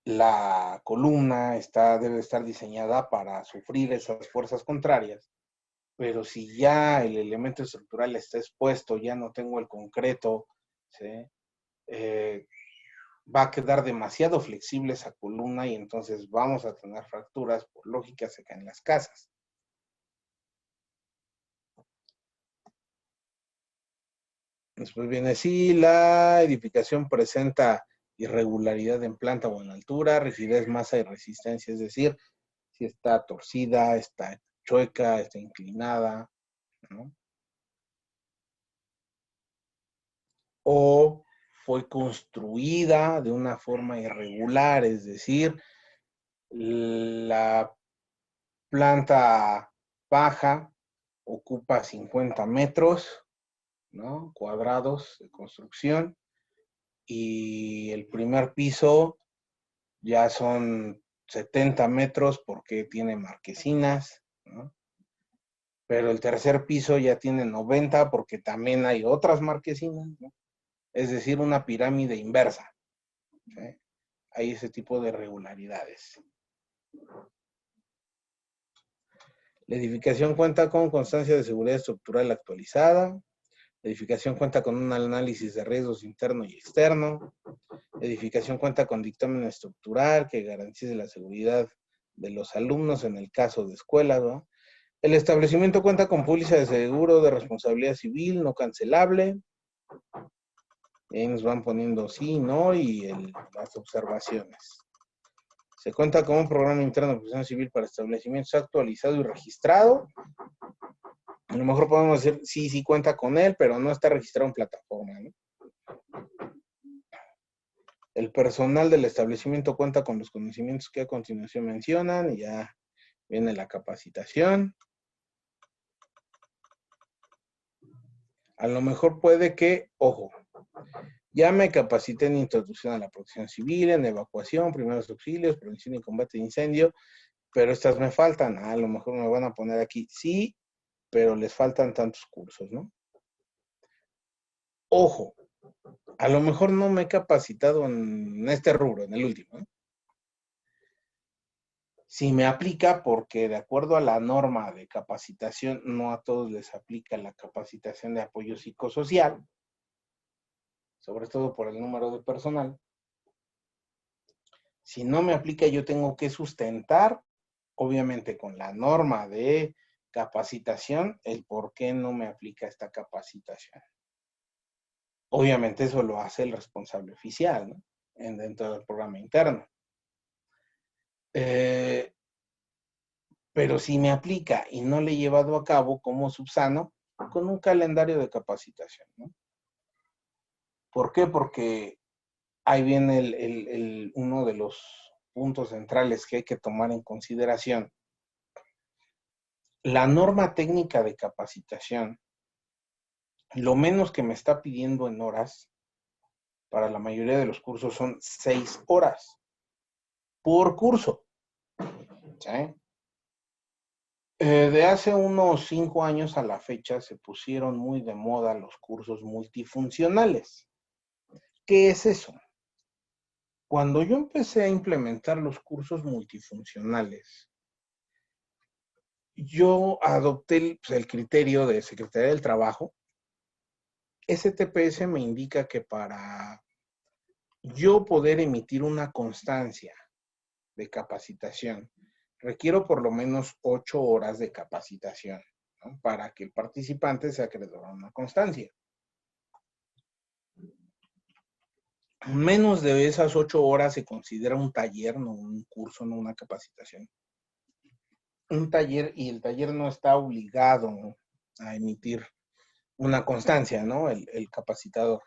la columna debe estar diseñada para sufrir esas fuerzas contrarias, pero si ya el elemento estructural está expuesto, ya no tengo el concreto, ¿sí? Va a quedar demasiado flexible esa columna y entonces vamos a tener fracturas, por lógica se caen las casas. Después viene, si la edificación presenta irregularidad en planta o en altura, rigidez, masa y resistencia, es decir, si está torcida, está chueca, está inclinada, ¿no? O fue construida de una forma irregular, es decir, la planta baja ocupa 50 metros, ¿no? Cuadrados de construcción y el primer piso ya son 70 metros porque tiene marquesinas, ¿no? Pero el tercer piso ya tiene 90 porque también hay otras marquesinas, ¿no? Es decir, una pirámide inversa, ¿sí? Hay ese tipo de irregularidades. La edificación cuenta con constancia de seguridad estructural actualizada. La edificación cuenta con un análisis de riesgos interno y externo. La edificación cuenta con dictamen estructural que garantice la seguridad de los alumnos en el caso de escuelas, ¿no? El establecimiento cuenta con póliza de seguro de responsabilidad civil no cancelable. Y ahí nos van poniendo sí, no y las observaciones. Se cuenta con un programa interno de protección civil para establecimientos actualizado y registrado. A lo mejor podemos decir sí cuenta con él, pero no está registrado en plataforma, ¿no? El personal del establecimiento cuenta con los conocimientos que a continuación mencionan y ya viene la capacitación. A lo mejor puede que, ojo, ya me capacité en introducción a la protección civil, en evacuación, primeros auxilios, prevención y combate de incendio, pero estas me faltan. A lo mejor me van a poner aquí, sí, pero les faltan tantos cursos, ¿no? Ojo, a lo mejor no me he capacitado en este rubro, en el último, ¿no? Si me aplica porque de acuerdo a la norma de capacitación, no a todos les aplica la capacitación de apoyo psicosocial, sobre todo por el número de personal. Si no me aplica, yo tengo que sustentar, obviamente con la norma de capacitación, el por qué no me aplica esta capacitación. Obviamente eso lo hace el responsable oficial, ¿no? Dentro del programa interno. Pero si me aplica y no le he llevado a cabo como subsano, con un calendario de capacitación, ¿no? ¿Por qué? Porque ahí viene uno de los puntos centrales que hay que tomar en consideración. La norma técnica de capacitación, lo menos que me está pidiendo en horas, para la mayoría de los cursos son 6 horas por curso, ¿sí? De hace unos 5 años a la fecha se pusieron muy de moda los cursos multifuncionales. ¿Qué es eso? Cuando yo empecé a implementar los cursos multifuncionales, yo adopté el criterio de Secretaría del Trabajo. STPS me indica que para yo poder emitir una constancia de capacitación, requiero por lo menos 8 horas de capacitación, ¿no? Para que el participante sea acreedor a una constancia. Menos de esas 8 horas se considera un taller, no un curso, no una capacitación. Un taller, y el taller no está obligado a emitir una constancia, ¿no? El capacitador.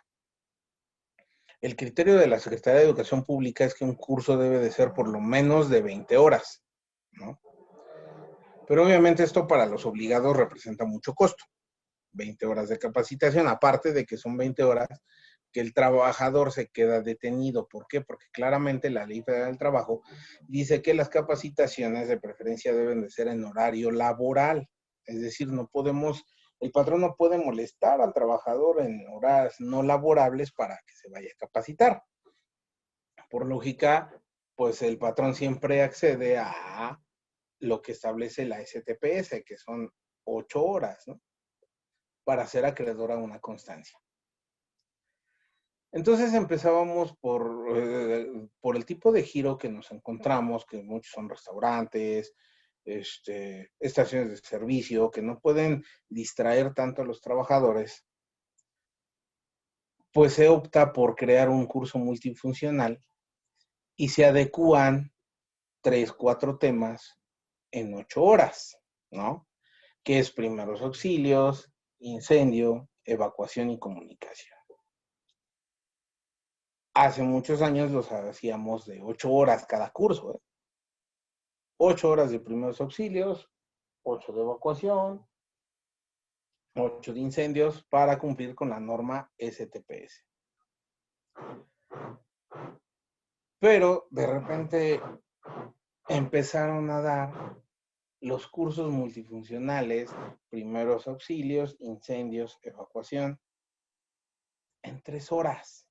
El criterio de la Secretaría de Educación Pública es que un curso debe de ser por lo menos de 20 horas, ¿no? Pero obviamente esto para los obligados representa mucho costo. 20 horas de capacitación, aparte de que son 20 horas que el trabajador se queda detenido. ¿Por qué? Porque claramente la Ley Federal del Trabajo dice que las capacitaciones de preferencia deben de ser en horario laboral. Es decir, no podemos, el patrón no puede molestar al trabajador en horas no laborables para que se vaya a capacitar. Por lógica, pues el patrón siempre accede a lo que establece la STPS, que son 8 horas, ¿no? Para ser acreedor a una constancia. Entonces empezábamos por el tipo de giro que nos encontramos, que muchos son restaurantes, estaciones de servicio, que no pueden distraer tanto a los trabajadores, pues se opta por crear un curso multifuncional y se adecúan 3, 4 temas en 8 horas, ¿no? Que es primeros auxilios, incendio, evacuación y comunicación. Hace muchos años los hacíamos de 8 horas cada curso, ¿eh? 8 horas de primeros auxilios, 8 de evacuación, 8 de incendios para cumplir con la norma STPS. Pero de repente empezaron a dar los cursos multifuncionales, primeros auxilios, incendios, evacuación, en 3 horas.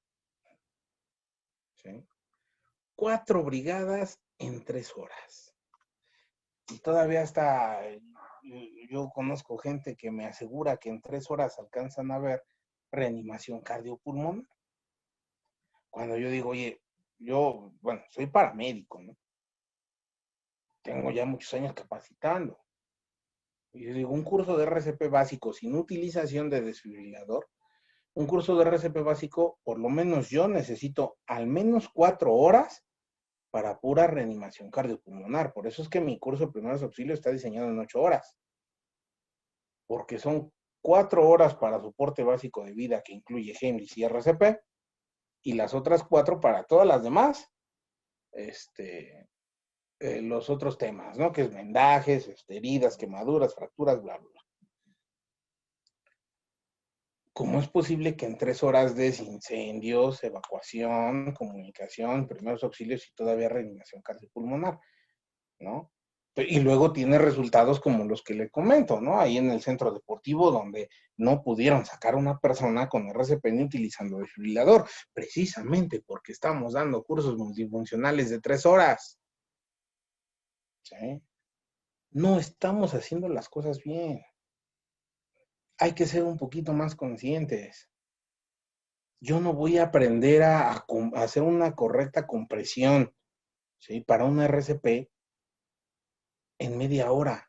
¿Sí? 4 brigadas en 3 horas. Y todavía hasta yo conozco gente que me asegura que en 3 horas alcanzan a ver reanimación cardiopulmonar. Cuando yo digo, oye, yo, bueno, soy paramédico, ¿no? Tengo ya muchos años capacitando. Y yo digo, un curso de RCP básico sin utilización de desfibrilador, un curso de RCP básico, por lo menos yo necesito al menos 4 horas para pura reanimación cardiopulmonar. Por eso es que mi curso de primeros auxilios está diseñado en 8 horas. Porque son 4 horas para soporte básico de vida que incluye HEMLIS y RCP, y las otras 4 para todas las demás, los otros temas, ¿no? Que es vendajes, heridas, quemaduras, fracturas, bla, bla. ¿Cómo es posible que en 3 horas des incendios, evacuación, comunicación, primeros auxilios y todavía reanimación cardiopulmonar, ¿no? Y luego tiene resultados como los que le comento, ¿no? Ahí en el centro deportivo donde no pudieron sacar a una persona con RCP ni utilizando desfibrilador, precisamente porque estamos dando cursos multifuncionales de 3 horas. ¿Sí? No estamos haciendo las cosas bien. Hay que ser un poquito más conscientes. Yo no voy a aprender a hacer una correcta compresión, ¿sí? Para un RCP en media hora,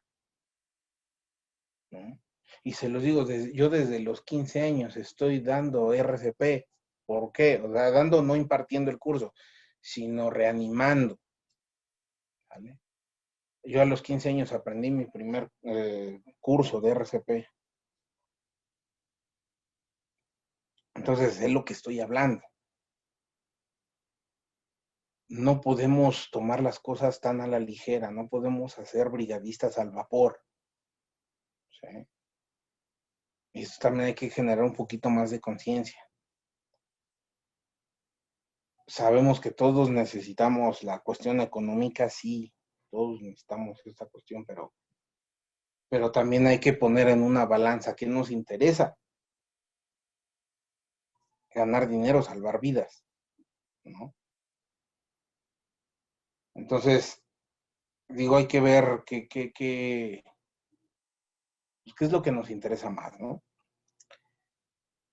¿no? Y se los digo, yo desde los 15 años estoy dando RCP. ¿Por qué? O sea, dando, no impartiendo el curso, sino reanimando. ¿Vale? Yo a los 15 años aprendí mi primer curso de RCP. Entonces, es lo que estoy hablando. No podemos tomar las cosas tan a la ligera, no podemos hacer brigadistas al vapor. ¿Sí? Y eso también hay que generar un poquito más de conciencia. Sabemos que todos necesitamos la cuestión económica, sí, todos necesitamos esta cuestión, pero pero también hay que poner en una balanza qué nos interesa. Ganar dinero, salvar vidas, ¿no? Entonces, digo, hay que ver qué es lo que nos interesa más, ¿no?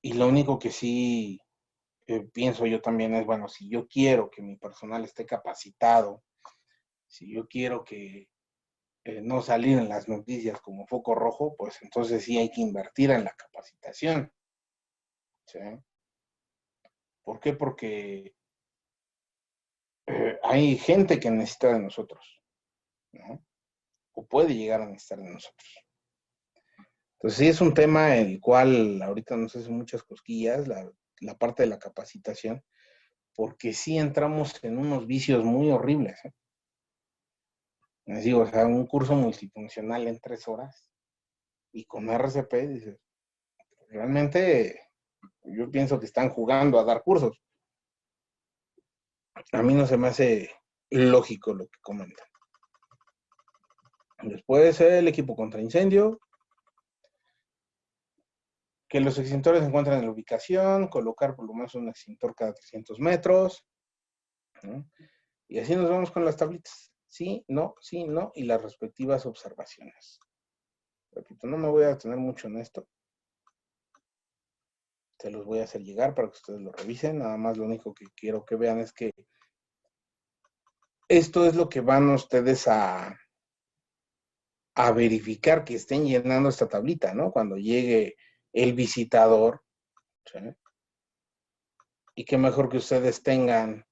Y lo único que sí pienso yo también es, bueno, si yo quiero que mi personal esté capacitado, si yo quiero que no salir en las noticias como foco rojo, pues entonces sí hay que invertir en la capacitación, ¿sí? ¿Por qué? Porque hay gente que necesita de nosotros, ¿no? O puede llegar a necesitar de nosotros. Entonces sí es un tema en el cual ahorita nos hace muchas cosquillas la parte de la capacitación, porque sí entramos en unos vicios muy horribles, ¿eh? Les digo, o sea, un curso multifuncional en 3 horas y con RCP, dices, realmente yo pienso que están jugando a dar cursos. A mí no se me hace lógico lo que comentan. Después el equipo contra incendio, que los extintores se encuentran en la ubicación, colocar por lo menos un extintor cada 300 metros, ¿no? Y así nos vamos con las tablitas. Sí, no, y las respectivas observaciones. Repito, no me voy a detener mucho en esto. Se los voy a hacer llegar para que ustedes lo revisen. Nada más lo único que quiero que vean es que esto es lo que van ustedes a verificar que estén llenando esta tablita, ¿no? Cuando llegue el visitador, ¿sí? Y qué mejor que ustedes tengan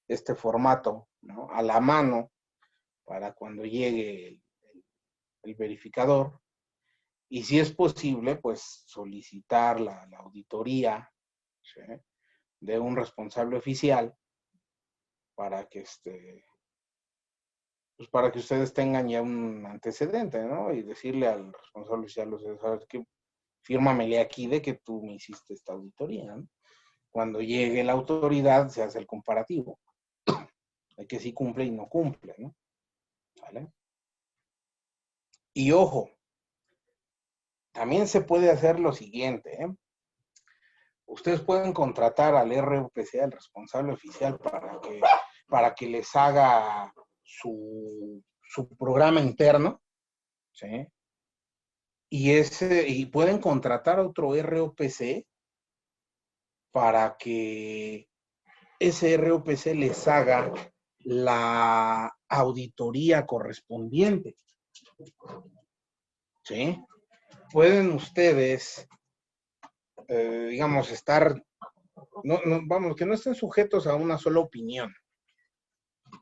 este formato, ¿no? A la mano para cuando llegue el verificador. Y si es posible, pues solicitar la auditoría, ¿sí? De un responsable oficial para que pues para que ustedes tengan ya un antecedente, ¿no? Y decirle al responsable oficial, o sea, ¿sabes qué? Fírmamele aquí de que tú me hiciste esta auditoría, ¿no? Cuando llegue la autoridad se hace el comparativo de que sí cumple y no cumple, ¿no? ¿Vale? Y ojo, también se puede hacer lo siguiente, ¿eh? Ustedes pueden contratar al ROPC, al responsable oficial, para que les haga su programa interno, ¿sí? Y pueden contratar a otro ROPC para que ese ROPC les haga la auditoría correspondiente, ¿sí? Pueden ustedes, digamos, vamos, que no estén sujetos a una sola opinión,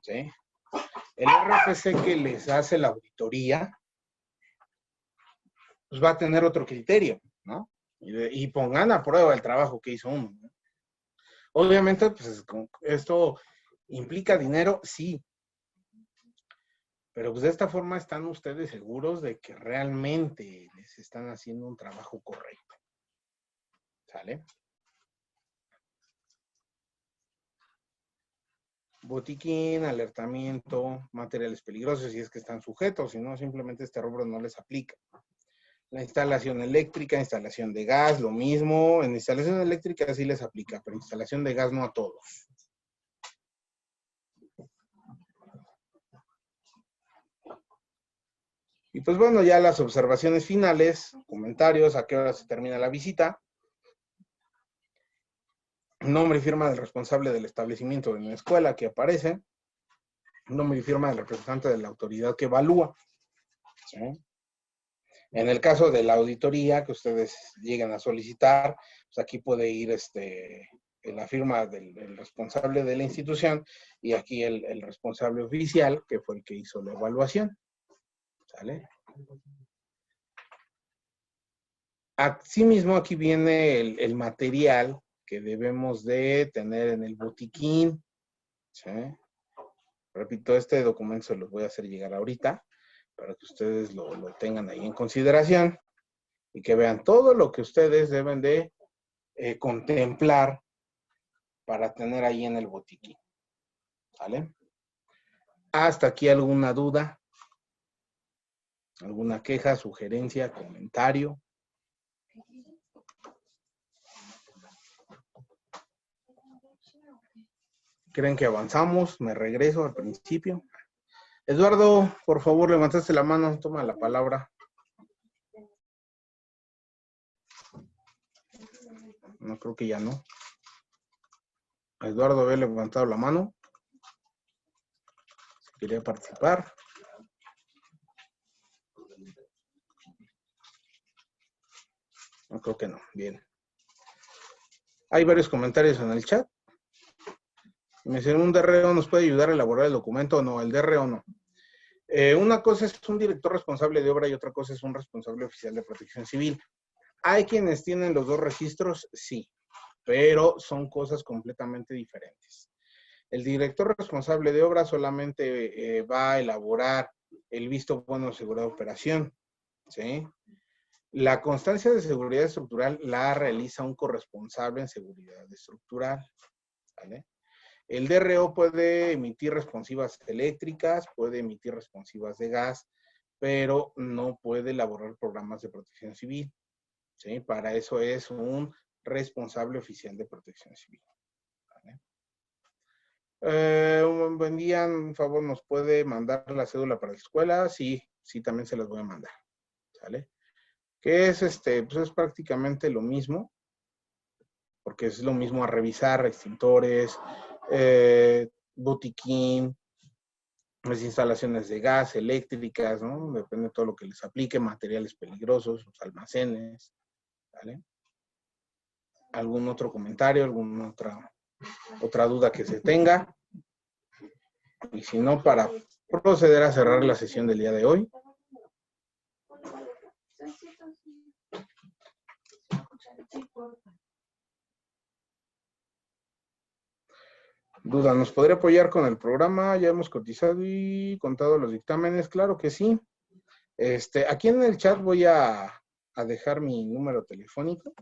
¿sí? El RFC que les hace la auditoría, pues va a tener otro criterio, ¿no? Y pongan a prueba el trabajo que hizo uno, ¿no? Obviamente, pues esto implica dinero, sí, pero pues de esta forma están ustedes seguros de que realmente les están haciendo un trabajo correcto, ¿sale? Botiquín, alertamiento, materiales peligrosos, si es que están sujetos, si no, simplemente este rubro no les aplica. La instalación eléctrica, instalación de gas, lo mismo. En instalación eléctrica sí les aplica, pero instalación de gas no a todos. Y pues bueno, ya las observaciones finales, comentarios, a qué hora se termina la visita. Nombre y firma del responsable del establecimiento de una escuela que aparece. Nombre y firma del representante de la autoridad que evalúa, ¿sí? En el caso de la auditoría que ustedes lleguen a solicitar, pues aquí puede ir la firma del responsable de la institución y aquí el responsable oficial, que fue el que hizo la evaluación. ¿Sale? Asimismo, aquí viene el material que debemos de tener en el botiquín, ¿sí? Repito, este documento se los voy a hacer llegar ahorita para que ustedes lo tengan ahí en consideración y que vean todo lo que ustedes deben de contemplar para tener ahí en el botiquín. ¿Vale? ¿Hasta aquí alguna duda? ¿Alguna queja, sugerencia, comentario? ¿Creen que avanzamos? Me regreso al principio. Eduardo, por favor, levantaste la mano, toma la palabra. No, creo que ya no. Eduardo había levantado la mano. Quería participar. No, creo que no. Bien. Hay varios comentarios en el chat. Me dicen, ¿un DRO nos puede ayudar a elaborar el documento o no? El DRO no. Una cosa es un director responsable de obra y otra cosa es un responsable oficial de protección civil. ¿Hay quienes tienen los dos registros? Sí, pero son cosas completamente diferentes. El director responsable de obra solamente va a elaborar el visto bueno de seguridad de operación, ¿sí? La constancia de seguridad estructural la realiza un corresponsable en seguridad estructural, ¿vale? El DRO puede emitir responsivas eléctricas, puede emitir responsivas de gas, pero no puede elaborar programas de protección civil, ¿sí? Para eso es un responsable oficial de protección civil, ¿vale? Un buen día, por favor, ¿nos puede mandar la cédula para la escuela? Sí, sí, también se las voy a mandar, ¿sale? Que es pues es prácticamente lo mismo, porque es lo mismo a revisar extintores, botiquín, las instalaciones de gas, eléctricas, ¿no? Depende de todo lo que les aplique, materiales peligrosos, los almacenes, ¿vale? ¿Algún otro comentario, alguna otra duda que se tenga? Y si no, para proceder a cerrar la sesión del día de hoy. Duda, ¿nos podría apoyar con el programa? Ya hemos cotizado y contado los dictámenes. Claro que sí. Aquí en el chat voy a dejar mi número telefónico.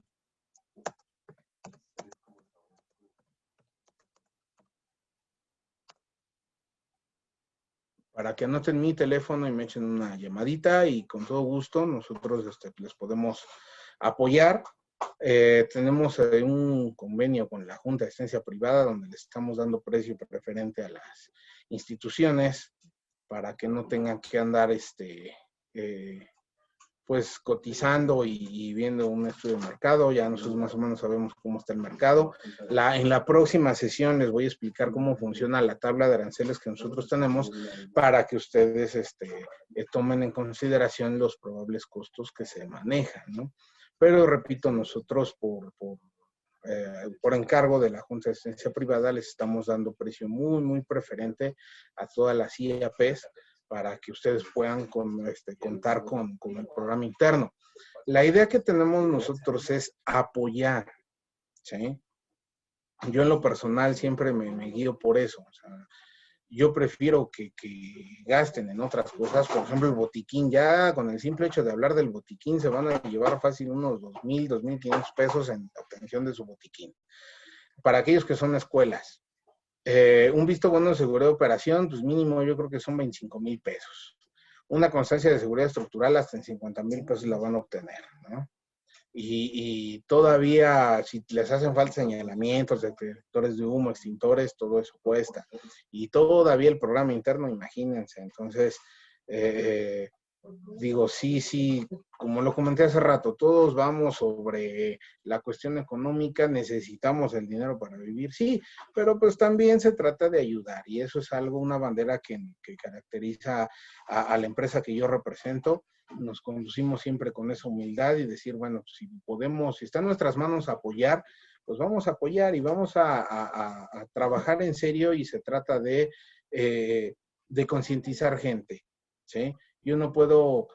Para que anoten mi teléfono y me echen una llamadita y con todo gusto nosotros les podemos apoyar. Tenemos un convenio con la Junta de Asistencia Privada donde les estamos dando precio preferente a las instituciones para que no tengan que andar pues cotizando y viendo un estudio de mercado. Ya nosotros más o menos sabemos cómo está el mercado. En la próxima sesión les voy a explicar cómo funciona la tabla de aranceles que nosotros tenemos para que ustedes tomen en consideración los probables costos que se manejan, ¿no? Pero repito, nosotros por encargo de la Junta de Asistencia Privada les estamos dando precio muy, muy preferente a todas las IAPs para que ustedes puedan contar con el programa interno. La idea que tenemos nosotros es apoyar, ¿sí? Yo en lo personal siempre me guío por eso. O sea, yo prefiero que gasten en otras cosas. Por ejemplo, el botiquín, ya con el simple hecho de hablar del botiquín se van a llevar fácil unos 2,000, 2,500 pesos en obtención de su botiquín. Para aquellos que son escuelas, un visto bueno de seguridad de operación, pues mínimo yo creo que son 25,000 pesos. Una constancia de seguridad estructural hasta en 50,000 pesos la van a obtener, ¿no? Y todavía, si les hacen falta señalamientos, detectores de humo, extintores, todo eso cuesta. Y todavía el programa interno, imagínense. Entonces, digo, sí, como lo comenté hace rato, todos vamos sobre la cuestión económica, necesitamos el dinero para vivir, sí, pero pues también se trata de ayudar y eso es algo, una bandera que caracteriza a la empresa que yo represento. Nos conducimos siempre con esa humildad y decir, bueno, pues, si podemos, si está en nuestras manos apoyar, pues vamos a apoyar y vamos a trabajar en serio y se trata de concientizar gente, ¿sí? Yo no puedo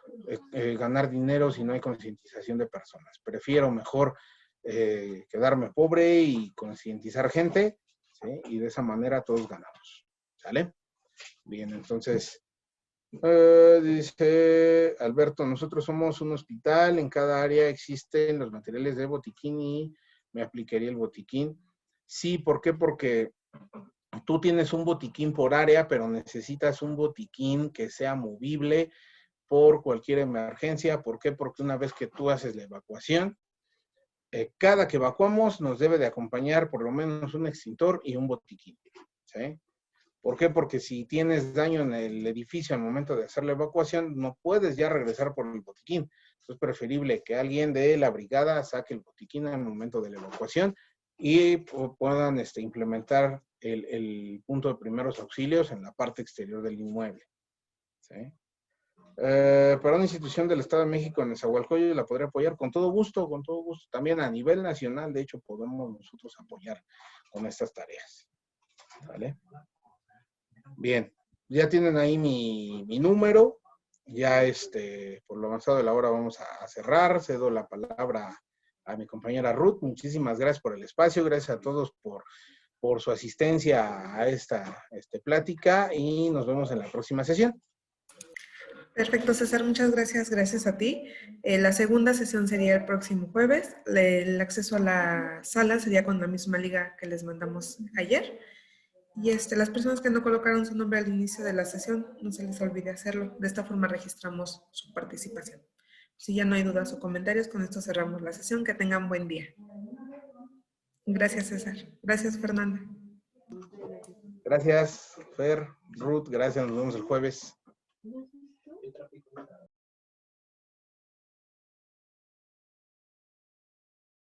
ganar dinero si no hay concientización de personas. Prefiero mejor quedarme pobre y concientizar gente, ¿sí? Y de esa manera todos ganamos, ¿sale? Bien, entonces, dice Alberto, nosotros somos un hospital, en cada área existen los materiales de botiquín y me aplicaría el botiquín. Sí, ¿por qué? Porque tú tienes un botiquín por área, pero necesitas un botiquín que sea movible por cualquier emergencia. ¿Por qué? Porque una vez que tú haces la evacuación, cada que evacuamos nos debe de acompañar por lo menos un extintor y un botiquín, ¿sí? ¿Por qué? Porque si tienes daño en el edificio al momento de hacer la evacuación, no puedes ya regresar por el botiquín. Es preferible que alguien de la brigada saque el botiquín al momento de la evacuación y puedan implementar el punto de primeros auxilios en la parte exterior del inmueble, ¿sí? Para una institución del Estado de México en Nezahualcóyotl la podría apoyar con todo gusto, con todo gusto. También a nivel nacional, de hecho, podemos nosotros apoyar con estas tareas, ¿vale? Bien, ya tienen ahí mi número. Ya por lo avanzado de la hora vamos a cerrar. Cedo la palabra a mi compañera Ruth. Muchísimas gracias por el espacio. Gracias a todos por su asistencia a esta plática y nos vemos en la próxima sesión. Perfecto, César, muchas gracias, gracias a ti. La segunda sesión sería el próximo jueves. El acceso a la sala sería con la misma liga que les mandamos ayer. Y las personas que no colocaron su nombre al inicio de la sesión, no se les olvide hacerlo. De esta forma registramos su participación. Si ya no hay dudas o comentarios, con esto cerramos la sesión. Que tengan buen día. Gracias, César. Gracias, Fernanda. Gracias, Fer, Ruth, gracias. Nos vemos el jueves.